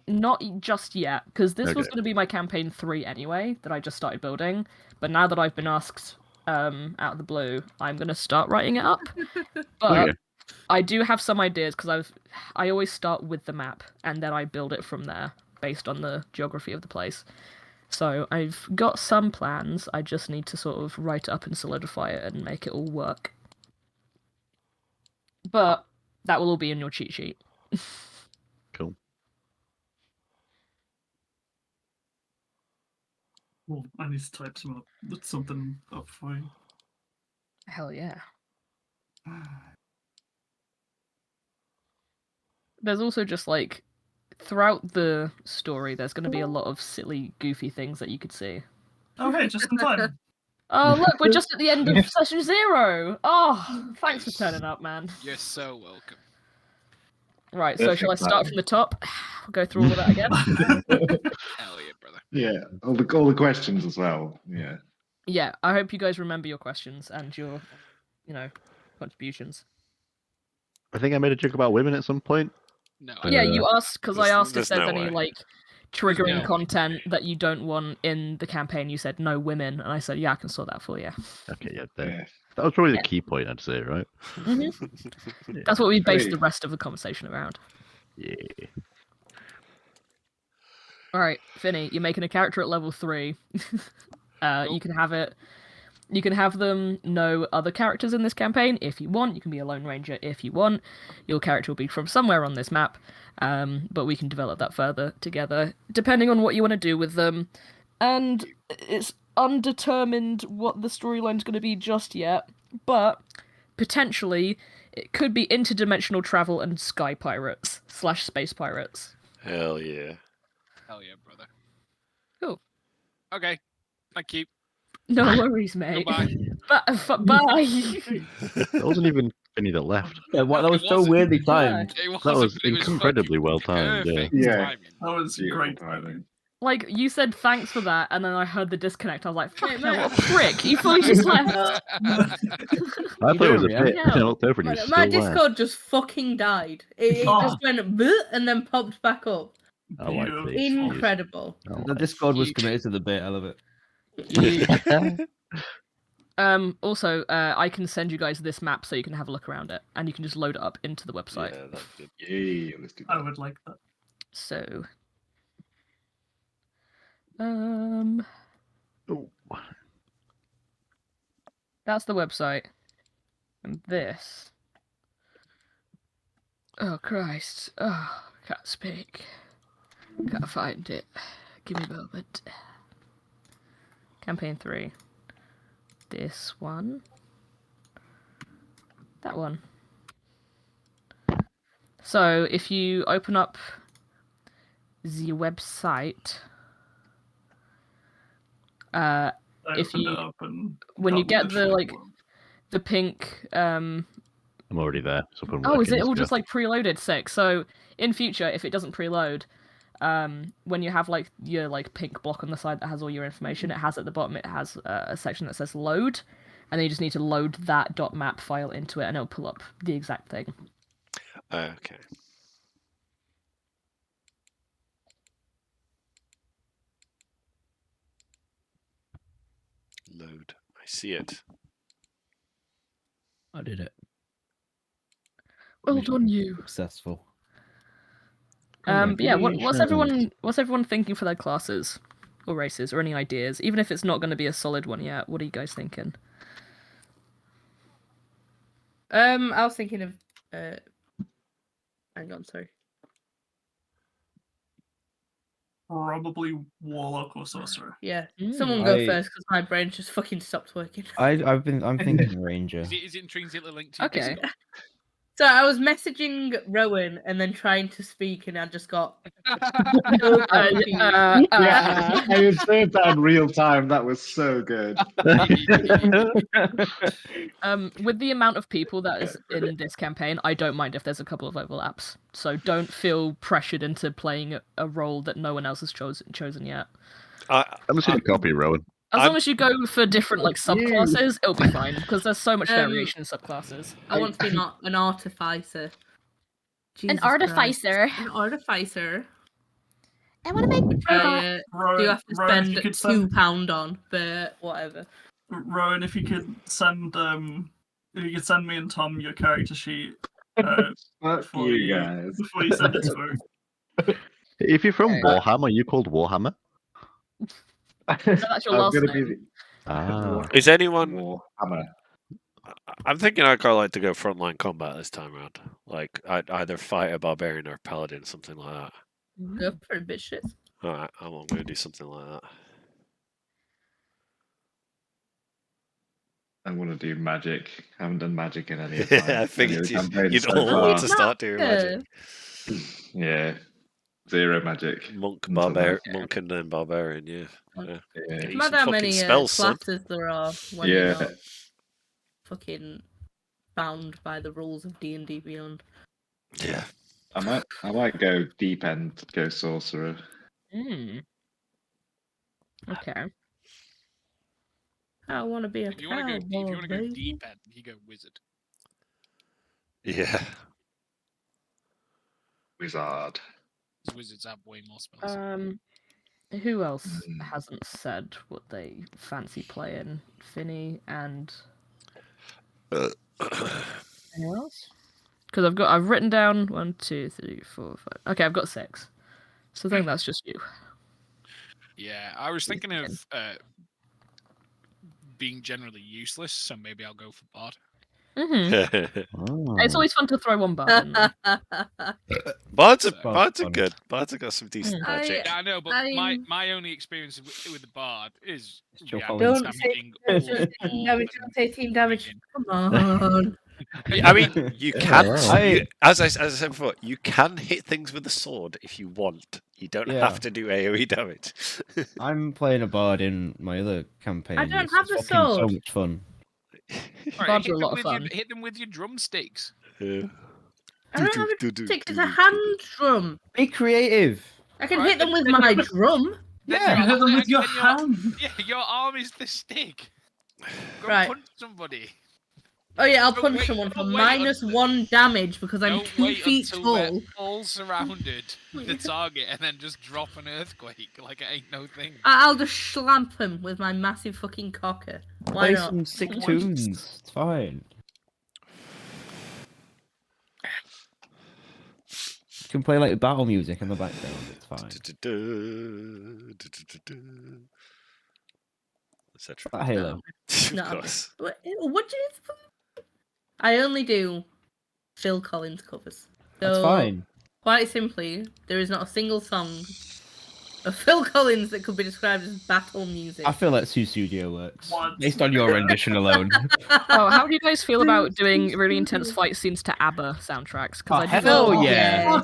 Not just yet, because this was Okay. going to be my campaign 3 anyway, that I just started building. But now that I've been asked, out of the blue, I'm going to start writing it up. But Okay. I do have some ideas, because I always start with the map, and then I build it from there, based on the geography of the place. So I've got some plans, I just need to sort of write it up and solidify it and make it all work. But that will all be in your cheat sheet. Cool. Well, I need to type something up for you. Hell yeah. There's also just like, throughout the story, there's going to be a lot of silly, goofy things that you could see. Oh, hey, just in time. Oh, look, we're just at the end of session 0. Oh, thanks for turning up, man. You're so welcome. Right, so shall I start from the top? We'll go through all of that again. Hell yeah, brother. Yeah, all the questions as well. Yeah. Yeah, I hope you guys remember your questions and your, contributions. I think I made a joke about women at some point. No. Yeah, you asked, because I asked if there's there's no any, way. triggering no content that you don't want in the campaign. You said no women, and I said, yeah, I can sort that for you. Okay, yeah, Yeah. that was probably the key point, I'd say, right? That's what we based Great. the rest of the conversation around. Yeah. Alright, Finny, you're making a character at level 3. You can have it. You can have them know other characters in this campaign if you want. You can be a Lone Ranger if you want. Your character will be from somewhere on this map, but we can develop that further together, depending on what you want to do with them. And it's undetermined what the storyline's going to be just yet, but potentially it could be interdimensional travel and sky pirates / space pirates. Hell yeah. Hell yeah, brother. Cool. Okay. Thank you. No worries, mate. Goodbye. Bye. That wasn't even Finny that left. Yeah, what, that It was so wasn't. weirdly timed. It wasn't, That was but it was incredibly fucking well timed, yeah. perfect Yeah. timing. That was Beautiful great. timing. Like, you said thanks for that, and then I heard the disconnect. I was like, fuck, Hey, no, mate. what a prick! You fully just left. I thought it was a doing, bit. yeah? I looked over and he was My still there. Discord just fucking died. It Oh. just went bleh and then popped back up. Oh, I Beautiful. see. Incredible. Oh, The Discord was committed to the bit. I love it. Also, I can send you guys this map so you can have a look around it, and you can just load it up into the website. Yeah, that's good. Yeah, let's do I that. would like that. So, Oh. that's the website. And this. Oh, Christ. Oh, can't speak. Can't find it. Give me a moment. Campaign 3. This one. That one. So, if you open up the website, if Opened you- it up and when you got get the, literally like, one. the pink, I'm already there. So oh, is it all just like preloaded? Sick. So in future, if it doesn't preload, when you have like your like pink block on the side that has all your information, it has at the bottom, it has a section that says load, and then you just need to load that .map file into it, and it'll pull up the exact thing. Okay. Load. I see it. I did it. Well Mission done, you. Successful. But yeah, what's everyone thinking for their classes or races or any ideas? Even if it's not going to be a solid one yet, what are you guys thinking? I was thinking of hang on, sorry. Probably warlock or sorcerer. Yeah. Mm. Someone go I- first because my brain just fucking stopped working. I'm thinking Ranger. Is it intrinsically linked to Okay. Discord? So I was messaging Rowan and then trying to speak and I just got Yeah, I observed that in real time. That was so good. With the amount of people that is in this campaign, I don't mind if there's a couple of overlaps. So don't feel pressured into playing a role that no one else has chosen yet. I'm just gonna copy Rowan. As long as you go for different like subclasses, it'll be fine because there's so much variation in subclasses. I want to be not an artificer. Jesus An artificer. Christ. An artificer. I want to make. Which I do have to Rowan, spend if you could send, £2 on, but whatever. Rowan, if you could send me and Tom your character sheet Fuck before you guys. before you send it to her. If you're from Warhammer, are you called Warhammer? No, that's your I'm last gonna name. be Is anyone? Warhammer. I'm thinking I'd quite like to go frontline combat this time around. Like I'd either fight a barbarian or a paladin, something like that. Go for it, bitches. All right, I'm going to do something like that. I want to do magic. I haven't done magic in any of I figured you'd so all far. want to start doing magic. Yeah, 0 magic. Monk, Until monk and then barbarian. Yeah. Yeah. It's mad how many classes there are when you're not fucking bound by the rules of D&D Beyond. Yeah. I might go deep end, go sorcerer. Okay. I want to be a If you want to go deep end, you go wizard. Yeah. Wizard. Wizards have way more spells. Who else hasn't said what they fancy playing? Finny and anyone else? Because I've written down 1, 2, 3, 4, 5. Okay, I've got 6. So I think that's just you. Yeah, I was thinking of being generally useless, so maybe I'll go for bard. It's always fun to throw one bard in there. Bards are good. Bards have got some decent magic. Yeah, I know, but my only experience with the bard is don't say team damage. Come on. I mean, you can. As I said before, you can hit things with a sword if you want. You don't have to do AoE damage. I'm playing a bard in my other campaign. I don't have a sword. So much fun. Bards are a lot of fun. Hit them with your drumsticks. I don't have a stick. It's a hand drum. Be creative. I can hit them with my drum. Yeah, you hit them with your hand. Yeah, your arm is the stick. Go punch somebody. Oh yeah, I'll punch someone for -1 damage because I'm 2 feet tall. They're all surrounded the target and then just drop an earthquake like it ain't no thing. I'll just slamp him with my massive fucking cocker. Why Play not? some sick tunes. It's fine. You can play like battle music in the background. It's fine. Etc. Halo. No. Of course. What do you? I only do Phil Collins covers. So, That's fine. Quite simply, there is not a single song of Phil Collins that could be described as battle music. I feel like Studio works. Based on your rendition alone. Oh, how do you guys feel about doing really intense fight scenes to ABBA soundtracks? Oh, hell yeah!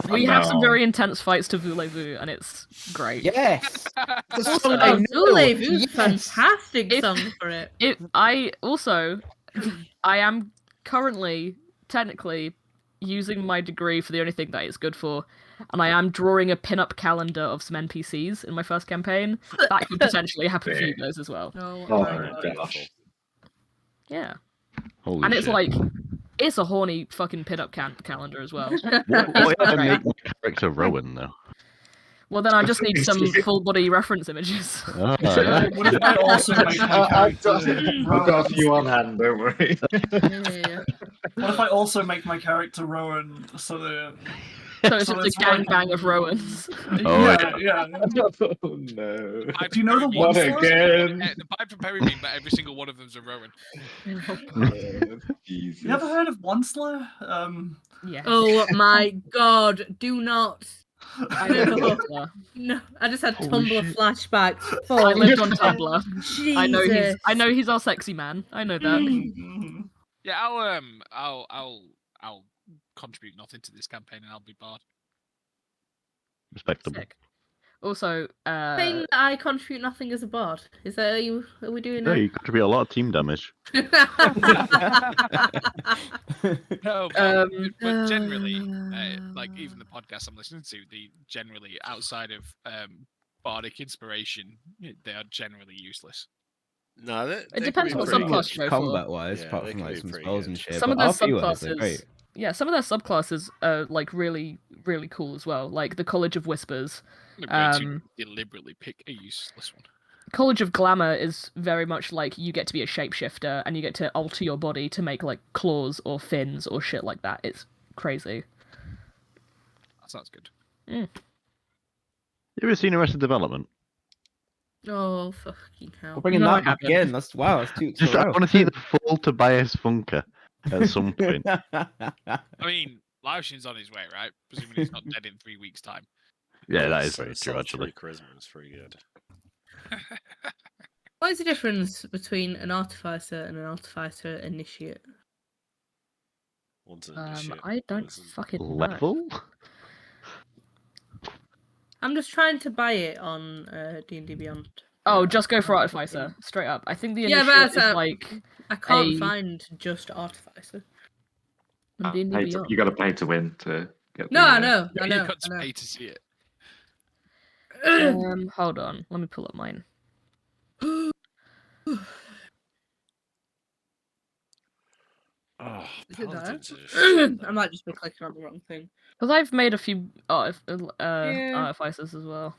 We have some very intense fights to Voulez-Vous, and it's great. Yes! Voulez-Vous, fantastic song for it. I am currently, technically, using my degree for the only thing that it's good for, and I am drawing a pin-up calendar of some NPCs in my first campaign. That could potentially happen for you guys as well. Oh gosh. Yeah. Holy and it's shit. like, it's a horny fucking pin-up calendar as well. What if I make my character Rowan, though? Well, then I just need some full-body reference images. What if I also make my character I've got a few on hand, don't worry. What if I also make my character Rowan so that... So it's just a gangbang of Rowans. Yeah. Oh no. Do you know the one again? The pipe and Perry beam, but every single one of them's a Rowan. Jesus. You ever heard of Onslaught? Yeah. Oh my god, do not. I lived on Tumblr. No, I just had Tumblr flashbacks. I lived on Tumblr. Jesus. I know he's our sexy man. I know that. Yeah, I'll contribute nothing to this campaign, and I'll be barred. Respectable. Sick. Also, Saying that I contribute nothing as a bard. Is that are we doing No, that? you contribute a lot of team damage. No, but generally, like even the podcast I'm listening to, generally outside of bardic inspiration, they are generally useless. No, it depends what subclass you go for. Combat-wise, Yeah, apart they from can like be some pretty spells good. and shit. Some of but those RP-wise, they're subclasses, great. yeah, some of their subclasses are like really, really cool as well. Like the College of Whispers. I'm going to deliberately pick a useless one. College of Glamour is very much like you get to be a shapeshifter and you get to alter your body to make like claws or fins or shit like that. It's crazy. That sounds good. Mm. You ever seen Arrested Development? Oh fucking hell! We're bringing No, I that back haven't. again. That's wow. That's two. Just, I want to see the full Tobias Funker at some point. I mean, Laoshin's on his way, right? Presumably he's not dead in 3 weeks' time. Yeah, that Oh, is very true, actually. Charisma is pretty good. What is the difference between an artificer and an artificer initiate? One's an initiate, I don't one's an- fucking know. Level? I'm just trying to buy it on D&D Beyond. Oh, just go for Artificer, straight up. I think the Yeah, initiate but is like I can't a- find just artificer. on D&D Beyond. You got to pay to win to get. No, I know, I You know. got I to know. pay to see it. Hold on, let me pull up mine. Oh, Is it there? Paladins are shit, I though. might just be clicking on the wrong thing. Because I've made a few Yeah. Artificers as well.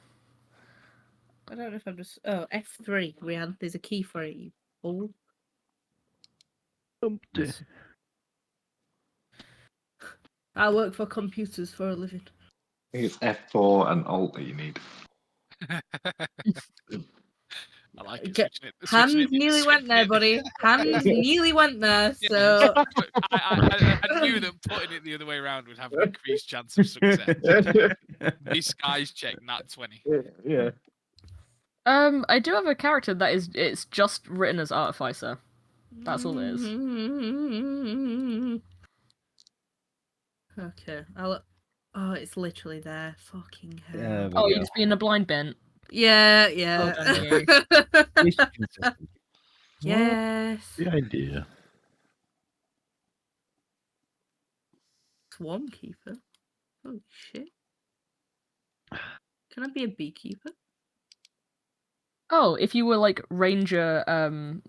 I don't know if I'm just. Oh, F3. There's a key for it. You fool. I work for computers for a living. I think it's F4 and Alt that you need. I like it. Get- switching it- Hands switching it- nearly went there, buddy. Hands nearly went there. Yeah, So I knew that putting it the other way around would have an increased chance of success. These guys check nat 20. Yeah. I do have a character that it's just written as Artificer. That's all it is. Okay. Oh, it's literally there. Fucking hell. Yeah, Oh, you're just being a blind bin. Yeah. Yes. The idea. Swarm keeper. Holy shit. Can I be a beekeeper? Oh, if you were like Ranger,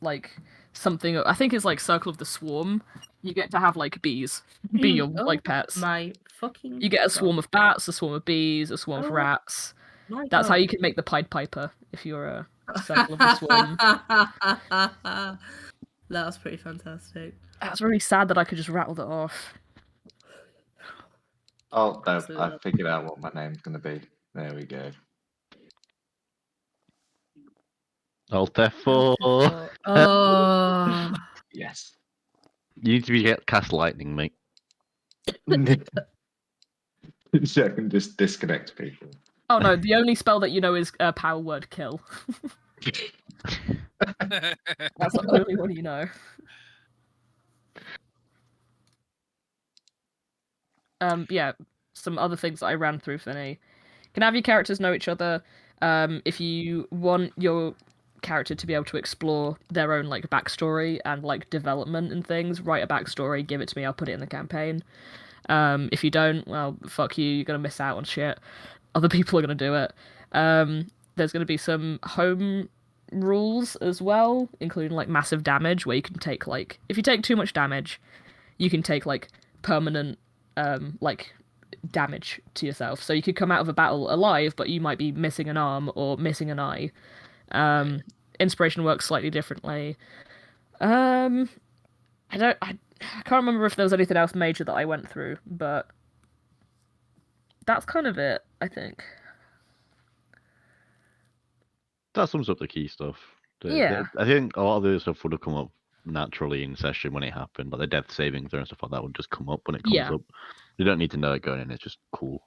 like something, I think it's like Circle of the Swarm. You get to have like bees be your like pets. My fucking. You get a God. swarm of bats, a swarm of bees, a swarm of Oh, rats. My That's how God. you can make the Pied Piper if you're a Circle of the Swarm. That was pretty fantastic. That's really sad that I could just rattle that off. Oh, no, So- I figured out what my name's going to be. There we go. Alt F4. Oh. Yes. You need to get cast lightning, mate. So I can just disconnect people. Oh no, the only spell that you know is Power Word Kill. That's the only one you know. Yeah, some other things that I ran through, Finny. Can have your characters know each other. If you want your character to be able to explore their own like backstory and like development and things, write a backstory, give it to me, I'll put it in the campaign. If you don't, well, fuck you, you're gonna miss out on shit. Other people are gonna do it. There's gonna be some home rules as well, including like massive damage, where you can take like, if you take too much damage, you can take like permanent like damage to yourself. So you could come out of a battle alive, but you might be missing an arm or missing an eye. Inspiration works slightly differently. I can't remember if there was anything else major that I went through, but that's kind of it, I think. That sums up the key stuff. Yeah. I think a lot of the stuff would have come up naturally in session when it happened, like the death saving throw and stuff like that would just come up when it comes up. You don't need to know it going in, it's just cool.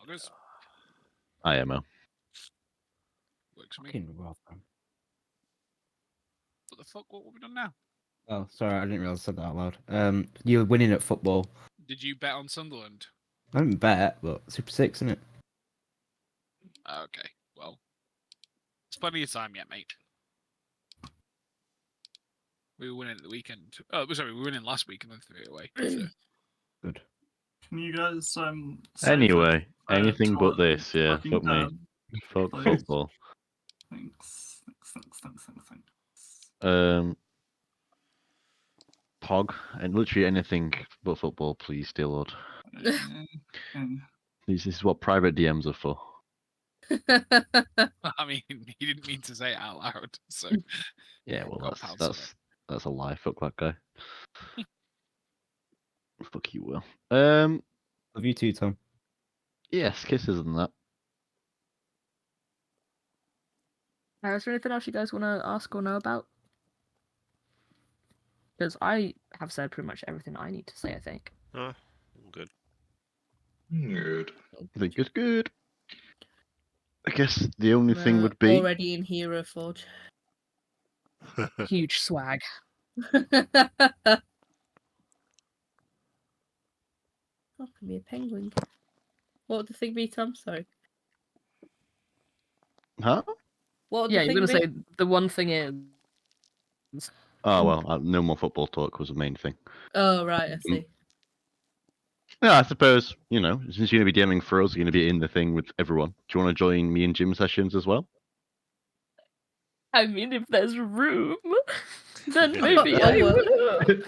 August IMO. works for me. Fucking rough, man. What the fuck? What have we done now? Oh, sorry, I didn't realize I said that out loud. You're winning at football. Did you bet on Sunderland? I didn't bet, but Super 6, isn't it? Okay, well, there's plenty of time yet, mate. We were winning at the weekend. Oh, sorry, we were winning last week and then threw it away. So. Good. Can you guys say Anyway, for, anything but Todd this, yeah. fucking Fuck me. down? Fuck Please. football. Thanks. POG, and literally anything but football, please, dear Lord. This is what private DMs are for. I mean, he didn't mean to say it out loud, so Yeah, well, got pounced on it. that's a lie. Fuck that guy. Fuck you, Will. Love you too, Tom. Yes, kisses and that. Is there anything else you guys want to ask or know about? Because I have said pretty much everything I need to say, I think. Oh, good. Good. I think it's good. I guess the only thing would be already in Hero Forge. Huge swag. Oh, can be a penguin. What would the thing be, Tom? Sorry. Huh? What would Yeah, the you're thing gonna be? say the one thing is. Oh well, no more football talk was the main thing. Oh right, I see. Yeah, I suppose, since you're going to be DMing for us, you're going to be in the thing with everyone. Do you want to join me in gym sessions as well? I mean, if there's room, then maybe Oh, I well. will.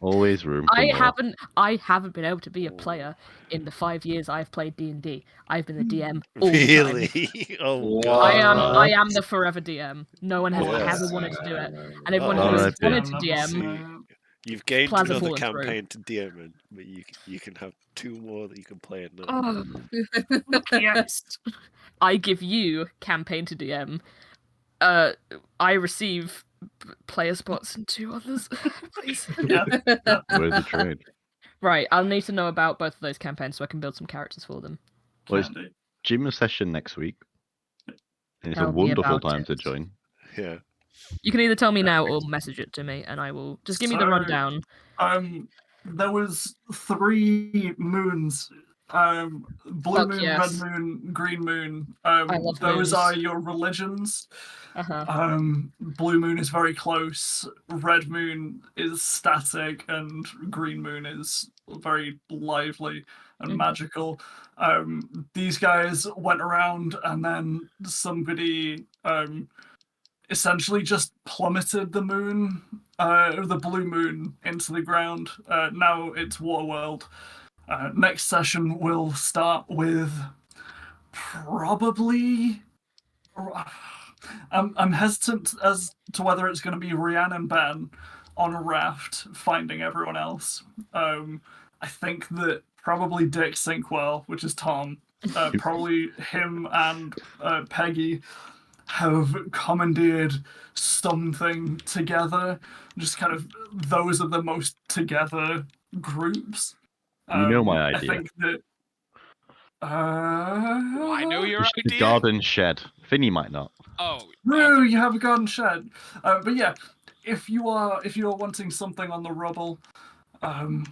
Always room for more. I haven't been able to be a player in the 5 years I've played D&D. I've been the DM all the time. Really? Oh What? god. I am the forever DM. No one has ever wanted to do it, and everyone who has R.I.P. wanted to DM. See, you've gained Plaza another fallen through. campaign to DM in, but you can have 2 more that you can play in now. Oh, yes. I give you campaign to DM. I receive player spots and 2 others. Please. Yeah. Where's the trade? Right, I'll need to know about both of those campaigns so I can build some characters for them. Well, it's gym session next week. And it's Tell a me wonderful about time it. to join. Yeah. You can either tell me now or message it to me, and I will just give me the rundown. There was 3 moons. Blue Fuck moon, yes. red moon, green moon. I love those moons. are your religions. Uh-huh. Blue moon is very close. Red moon is static, and green moon is very lively and magical. These guys went around, and then somebody essentially just plummeted the moon, the blue moon, into the ground. Now it's Waterworld. Next session will start with probably. I'm hesitant as to whether it's going to be Rhiannon and Ben on a raft finding everyone else. I think that probably Dick Sinkwell, which is Tom, probably him and Peggy have commandeered something together. Just kind of those are the most together groups. You know my idea. I think that. I know your The idea. garden shed. Finny might not. Oh No, you have a garden shed. But yeah, if you are wanting something on the rubble, or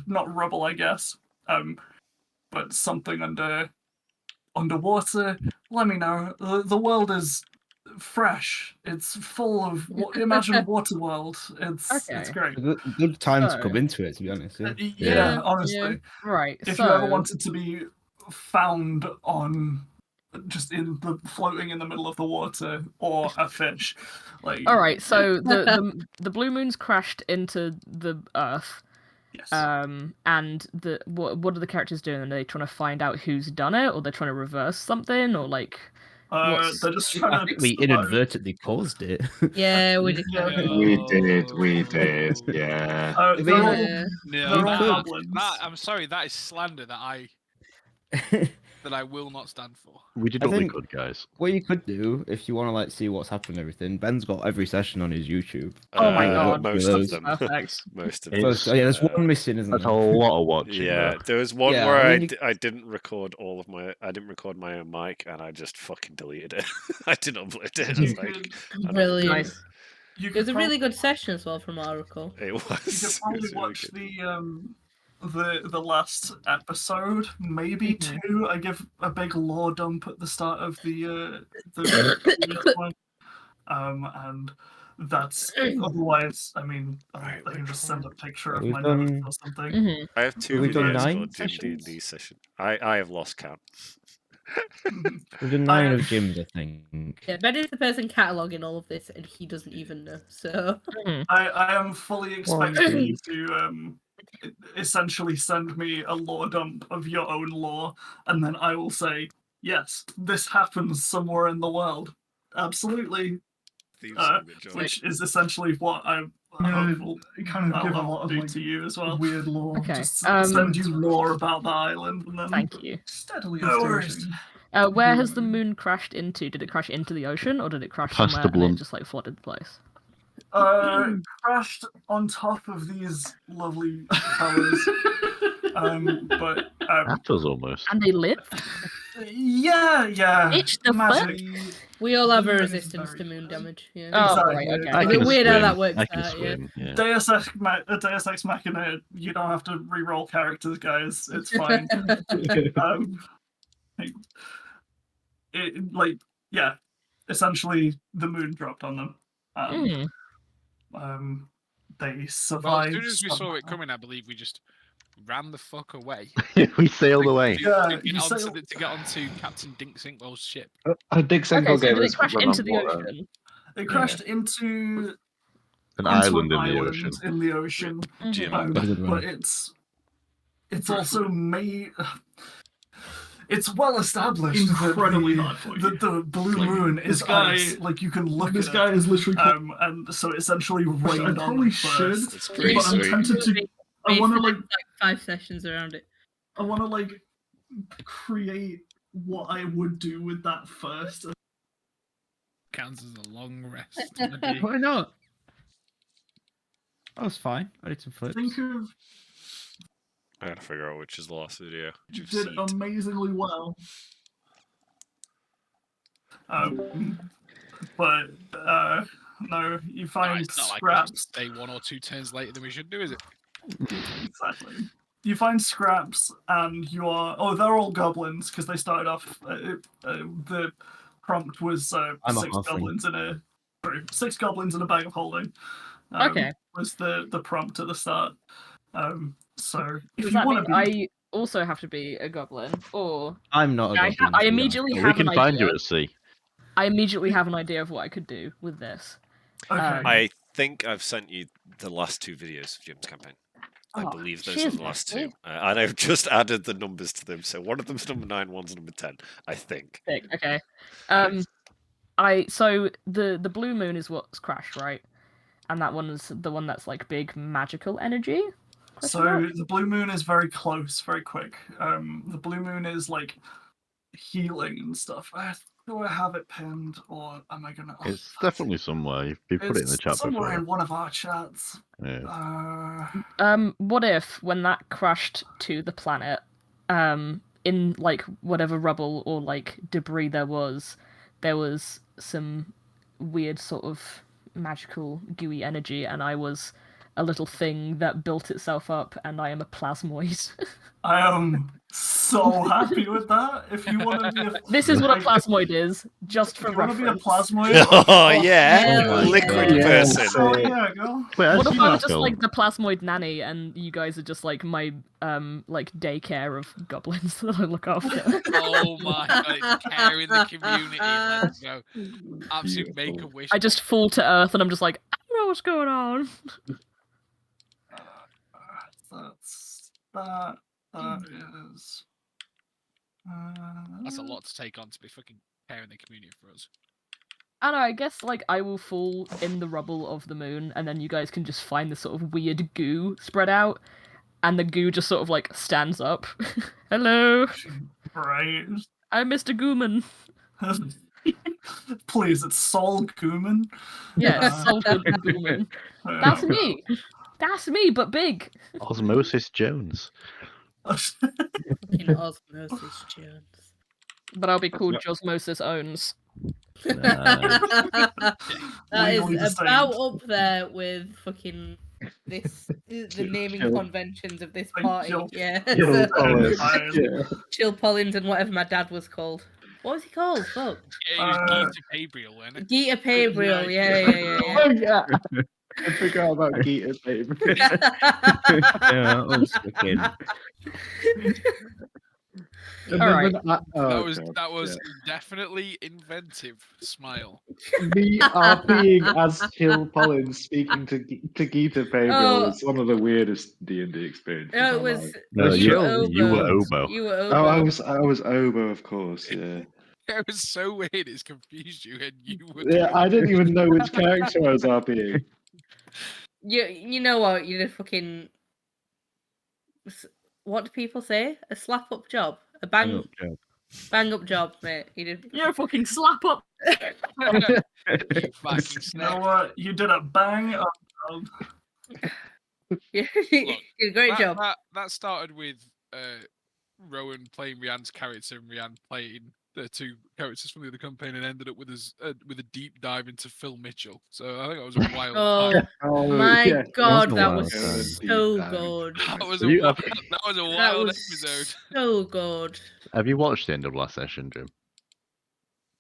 not rubble, I guess, but something underwater, let me know. The world is fresh. It's full of imagine Waterworld. It's great. Good time to come into it, to be honest. Yeah, honestly. Yeah. Right. If you ever wanted to be found on just floating in the middle of the water or a fish, all right. So the blue moon's crashed into the Earth. Yes. And what are the characters doing? Are they trying to find out who's done it, or they're trying to reverse something, or like? They're just trying I think we inadvertently caused it. Yeah, we did. We did. Yeah. I'm sorry, that is slander that I will not stand for. We did what we could, guys. What you could do, if you want to see what's happened and everything, Ben's got every session on his YouTube. Oh my god, most of them. Perfect. Most of them. There's one missing, isn't there? That's a lot of watching. Yeah, there was one where I didn't record all of my. I didn't record my own mic, and I just fucking deleted it. I didn't upload it. It's like Brilliant. Nice. It was a really good session as well, from our recall. It was. You could probably watch the last episode, maybe 2. I give a big lore dump at the start of the one. And that's otherwise. I mean, I can just send a picture of my notes or something. I have 2 We've done videos 9 called D&D Session. I have lost count. There's a 9 of Jim's, I think. Yeah, Ben is the person cataloguing all of this, and he doesn't even know. So I am fully expecting you to essentially send me a lore dump of your own lore, and then I will say, yes, this happens somewhere in the world. Absolutely. Which is essentially what I'm hopeful kind of give a I'll lot of do like, to you as well. weird lore. Okay. Just send you lore about the island, and then Thank you. Steadily No worries. Where has the moon crashed into? Did it crash into the ocean, or did it crash Past somewhere the and it blunt. just like flooded the place? Crashed on top of these lovely fellas. But Apples almost. And they lived? yeah. Bitch, the magic. we all have a resistance to moon damage. Yeah. Oh, Exactly. right, okay. I Is can it weird how swim. that works I can out, swim. Yeah. Deus Ex Machina, you don't have to re-roll characters, guys. It's fine. Essentially, the moon dropped on them. They Well, survived. as soon as we saw it coming, I believe we just ran the fuck away. We sailed away. Yeah, to get onto Captain Dink Sinkwell's ship. Dick Single Okay, so gave did us it crash run into on the water. ocean? It crashed into An into island an in the island ocean. in the ocean. But it's also made. It's well established. Incredibly hard for you. The blue Like, moon this is guy- ice. Like you can look This at guy it. is literally. And so it essentially I rained on probably them should, first. It's pretty but I'm sweet. tempted to. I want to like. 5 sessions around it. I want to like create what I would do with that first. Counts as a long rest. Bloody- Why not? That was fine. I did some flips. Think of I gotta figure out which is the last video. Which you've did seen. amazingly well. But no, you No, find it's not like we scraps. should stay 1 or 2 turns later than we should do, is it? Exactly. You find scraps, and you are. Oh, they're all goblins because they started off. The prompt was I'm a 6 halfling. goblins in a. Sorry, 6 goblins in a bag of holding. Okay. Was the prompt at the start. So if Does you that want mean to be, I also have to be a goblin? Or I'm not a I, goblin. I so yeah. immediately We have can an find idea. you at sea. I immediately have an idea of what I could do with this. okay. I think I've sent you the last 2 videos of Jim's campaign. I Oh, believe those cheers, are the last 2. Leslie. And I've just added the numbers to them. So one of them's number 9, one's number 10, I think. Sick, okay. So the blue moon is what's crashed, right? And that one's the one that's like big magical energy. Question So mark? the blue moon is very close, very quick. The blue moon is like healing and stuff. Do I have it pinned, or am I gonna? Oh, It's definitely somewhere. You put it in the it's chat somewhere before. in one of our chats. Yeah. What if when that crashed to the planet, in like whatever rubble or like debris there was some weird sort of magical gooey energy, and I was a little thing that built itself up, and I am a plasmoid. I am so happy with that. If you want to be a, This is what a plasmoid is, just for if you want to be a reference. plasmoid. Oh, yeah. hell Liquid yeah. person. Oh yeah, go. Wait, What I've if seen I'm that just film. like the plasmoid nanny, and you guys are just like my like daycare of goblins that I look after? Oh my god, it's caring the community. Let's go. Absolute make a wish. I just fall to earth, and I'm just like, I don't know what's going on. That is. That's a lot to take on to be fucking caring the community for us. I don't know, I guess like I will fall in the rubble of the moon, and then you guys can just find this sort of weird goo spread out, and the goo just sort of like stands up. Hello, Right. I'm Mr. Gooman. Please, it's Saul Gooman. Yeah, it's Salted Gooman. That's me. That's me, but big. Osmosis Jones. Fucking Osmosis Jones. But I'll be called Josmosis Owns. That Legally is distinct. about up there with fucking this the naming conventions of this Like party. Jill- Yeah. Jill So, Collins. Chill Pollins and whatever my dad was called. What was he called? Fuck. Yeah, he was Geeta Gabriel, wasn't it? Geeta Pabriel. Yeah. Yeah. I forgot about Geeta, baby. Yeah, that was fucking. All right. That was definitely inventive. Smile. Me RPing as Jill Pollins speaking to Gita Fabial was one of the weirdest D&D experiences. No, it was. No, you were Obo. You were Oh, Obo. I was Obo, of course. Yeah. It was so weird. It's confused you, and you were. Yeah, I didn't even know which character I was RPing. You know what? You did fucking. What do people say? A slap up job, a bang up job, mate. You did. You're a fucking slap up. You fucking You know what? You did a bang up job. You did a great job. That started with Rowan playing Rianne's character and Rianne playing the two characters from the other campaign, and ended up with a deep dive into Phil Mitchell. So I think that was a wild time. My God, that wild was time. so good. That was a That wild was episode. so good. Have you watched the end of last session, Jim?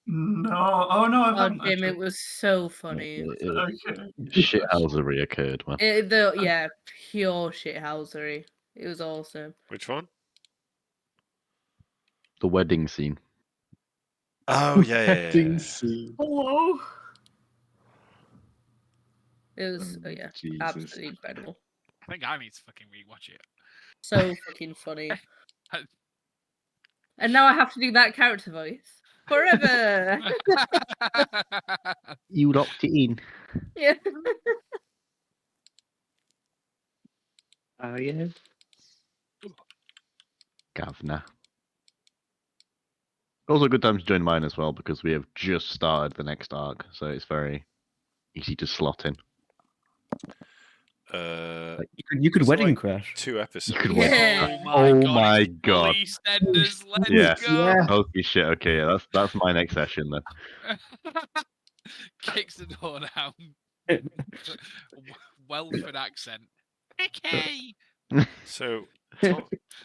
No. Oh no, I Oh, haven't. Jim, Actually. it was so funny. Okay. Shithousery occurred, man. Yeah, pure shithousery. It was awesome. Which one? The wedding scene. Oh yeah. Hello. It was absolutely incredible. I think I need to fucking rewatch it. So fucking funny. And now I have to do that character voice forever. You locked it in. Yeah. Oh yeah. Governor. Also a good time to join mine as well, because we have just started the next arc, so it's very easy to slot in. You could wedding crash. 2 episodes. You could Yeah. Oh my god. EastEnders, let's Yeah. go. Holy shit. Okay, yeah, that's my next session then. Kicks the door down. Welford accent. Okay. So,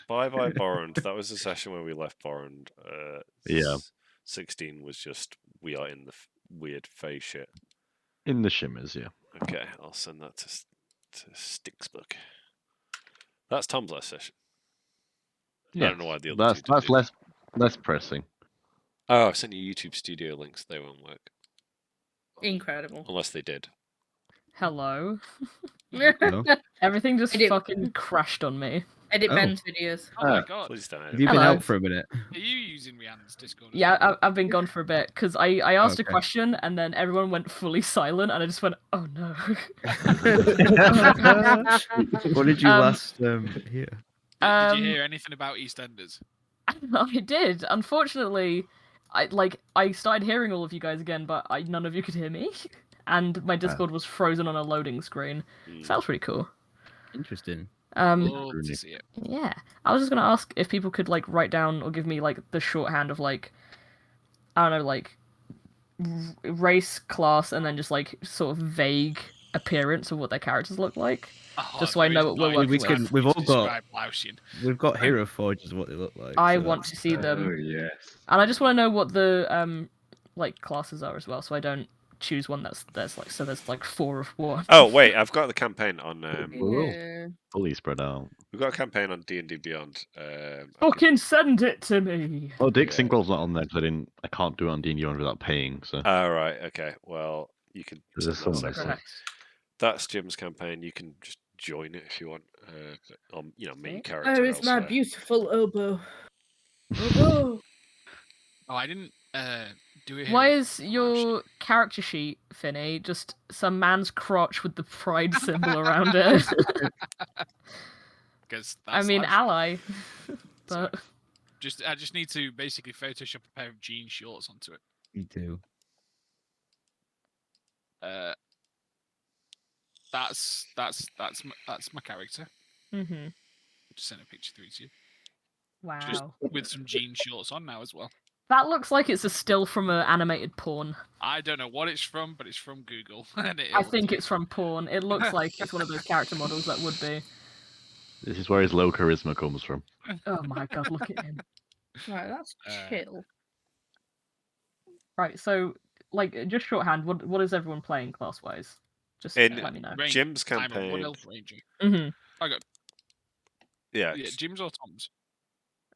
Bye Borrand. That was the session where we left Borrand. Yeah. 16 was just we are in the weird phase shit. In the shimmers, yeah. Okay, I'll send that to Stick's book. That's Tom's last session. Yeah. I don't know why the other that's less pressing. Oh, I sent you YouTube studio links. They won't work. Incredible. Unless they did. Hello. No? Everything just fucking crashed on me. Edit Ben's videos. Oh my god. Please don't edit. Have you been Hello. out for a minute? Are you using Rihanna's Discord? Yeah, I've been gone for a bit because I asked a Okay. question and then everyone went fully silent and I just went, oh no. What did you last hear? Did you hear anything about EastEnders? I did. Unfortunately, I started hearing all of you guys again, but none of you could hear me, and my Discord was frozen on a loading screen. So that was pretty cool. Interesting. Love to see it. Yeah, I was just gonna ask if people could like write down or give me like the shorthand of like, I don't know, like race, class, and then just like sort of vague appearance of what their characters look like. Just so I know what we're working with. We've got Hero Forges, what they look like. I so want to see them. Oh yes. And I just want to know what the like classes are as well, so I don't choose one there's like 4 of one. Oh wait, I've got the campaign on. Fully spread out. We've got a campaign on D&D Beyond. Fucking send it to me. Oh, Dick Synchron's not on there because I can't do it on D&D without paying. So. Right. Okay. Well, you can. There's someone else. That's Jim's campaign. You can just join it if you want. Main character. Where is my beautiful oboe? Oboe. Oh, I didn't do it. Why is your character sheet, Finny, just some man's crotch with the pride symbol around it? Because I mean, ally. But I just need to basically Photoshop a pair of jean shorts onto it. Me too. That's my character. Mm-hmm. Just send a picture through to you. Wow. Just with some jean shorts on now as well. That looks like it's a still from an animated porn. I don't know what it's from, but it's from Google. I think it's from porn. It looks like it's one of those character models that would be. This is where his low charisma comes from. Oh my god, look at him. Right, that's chill. Right, so, like, just shorthand, what is everyone playing class-wise? Just let me know. Jim's campaign. What else, Ranger? Mm-hmm. I got. Yeah. Jim's or Tom's?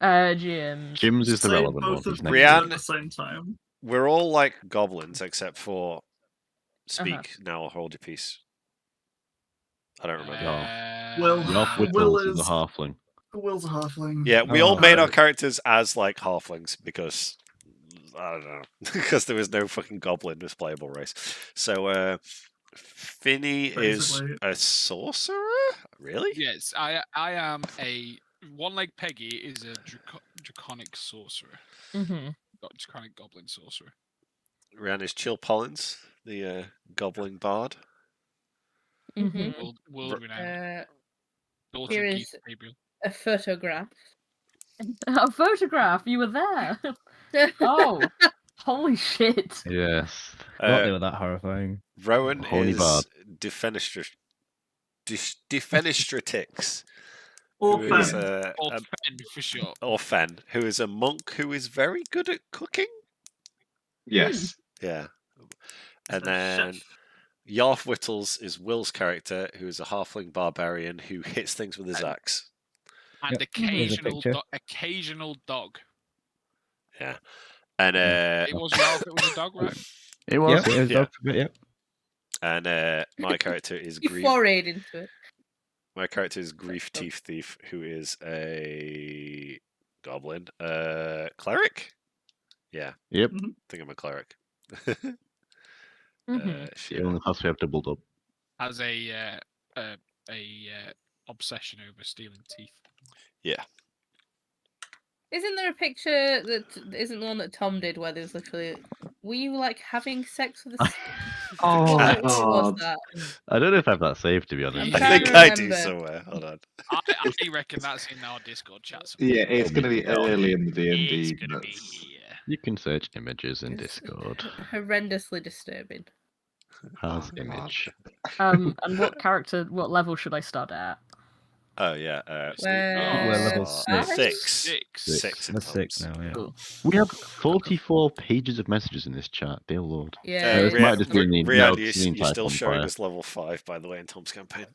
Gyms. Gyms is the Say relevant one. both of He's them next. at Rian- the same time. We're all like goblins except for speak now or hold your peace. I don't remember. Well, Yoff Will Whittles is a is halfling. Will's a halfling. Yeah, we all Oh, made uh, our characters as like halflings because I don't know because there was no fucking goblin as playable race. So Finny is Basically. a sorcerer. Really? Yes, I am a one-leg Peggy is a draconic sorcerer. Draconic goblin sorcerer. Rian is Chill Pollins, the goblin bard. World renowned. Daughter Here of is Keith Gabriel. a photograph. A photograph. You were there. Oh, holy shit. Yes. Thought they were that horrifying. Rowan Horny is bard. Defenestratix. Or Who is, Fen. Or Fen for sure. Or Fen, who is a monk who is very good at cooking. Yes. Yeah. And So then chef. Yarf Whittles is Will's character, who is a halfling barbarian who hits things with his axe. And Yep, here's a picture. occasional dog. Yeah. And It was Ralph, it was a dog, right? It was. Yeah, it was Yeah. yeah. And my character is You forayed into it. My character is Grief Teeth Thief, who is a goblin. Cleric? Yeah. Yep. I think I'm a cleric. The only class we have doubled up. Has a obsession over stealing teeth. Yeah. Isn't there a picture that isn't the one that Tom did where there's literally were you like having sex with a Oh, what was that? I don't know if I have that saved, to be honest. I trying think to I do remember. somewhere. Hold on. I reckon that's in our Discord chat. Yeah, it's going to be early in the D&D. It's going to be here. You can search images in It's Discord. horrendously disturbing. Has image. And what level should I start at? Oh, yeah. We're level six. Six. in That's total. 6 now, yeah. Cool. We have 44 pages of messages in this chat, dear lord. Yeah. This might just be in the Rian, notes, the you're entire still showing bonfire. us level 5, by the way, in Tom's campaign.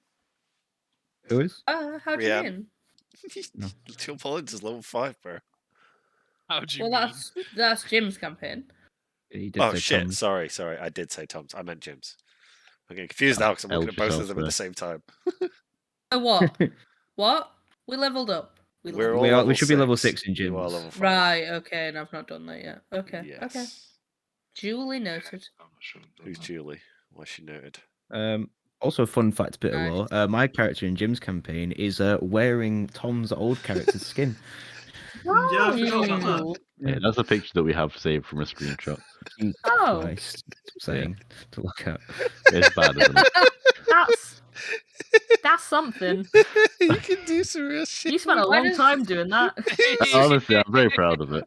Who is? How do you Rian. mean? Chill Pollins is level 5, bro. How do you Well, mean? that's Jim's campaign. He did Oh, say shit. Tom's. Sorry. I did say Tom's. I meant Jim's. I'm getting confused now because I'm looking at both of them at the same time. What? What? We leveled up. We're all We level should be level 6. 6 in You are gyms. level 5. Right, okay, and I've not done that yet. Okay. Yes. Okay. Duly noted. Who's Julie? Why's she noted? Also, a fun fact, bit of Nice. lore. My character in Jim's campaign is wearing Tom's old character's skin. Yeah, I forgot about that. Ooh. Yeah, that's a picture that we have saved from a screenshot. Jesus Oh. Christ, saying to look at. It's bad, isn't it? That's something. You can do some real shit. You spent a long time doing that. Honestly, I'm very proud of it.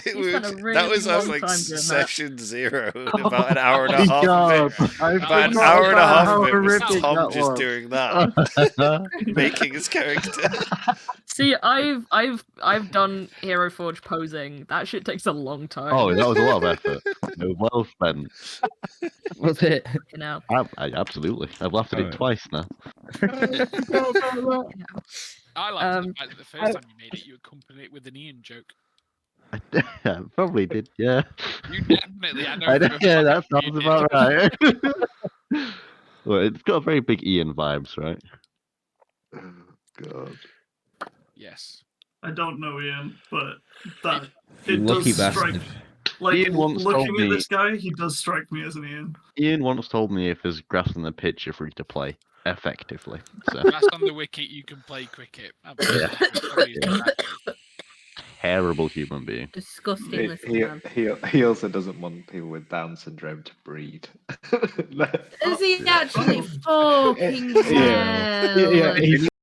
You spent a really That was us long like time doing that. session 0. About an hour and a half of it. I About an forgot hour and a about half how of it was horrific Tom that just was. doing that, making his character. See, I've done Hero Forge posing. That shit takes a long time. Oh, that was a lot of effort. No, well spent. Was it? You know. I absolutely. I've laughed at it Alright. twice now. I like the fact that the first time you made it, you accompanied it with an Ian joke. I probably did, yeah. You definitely, I know. I know, for a yeah, that fact you sounds did. about right. Well, it's got very big Ian vibes, right? God. Yes. I don't know Ian, but that it Lucky does strike. bastard. Like Ian once looking told at me- this guy, he does strike me as an Ian. Ian once told me if there's grass in the pitch, you're free to play effectively. So That's on the wicket, you can play cricket. Absolutely. terrible human being. Disgusting looking man. He also doesn't want people with Down syndrome to breed. Is he actually fucking Yeah. hell? He's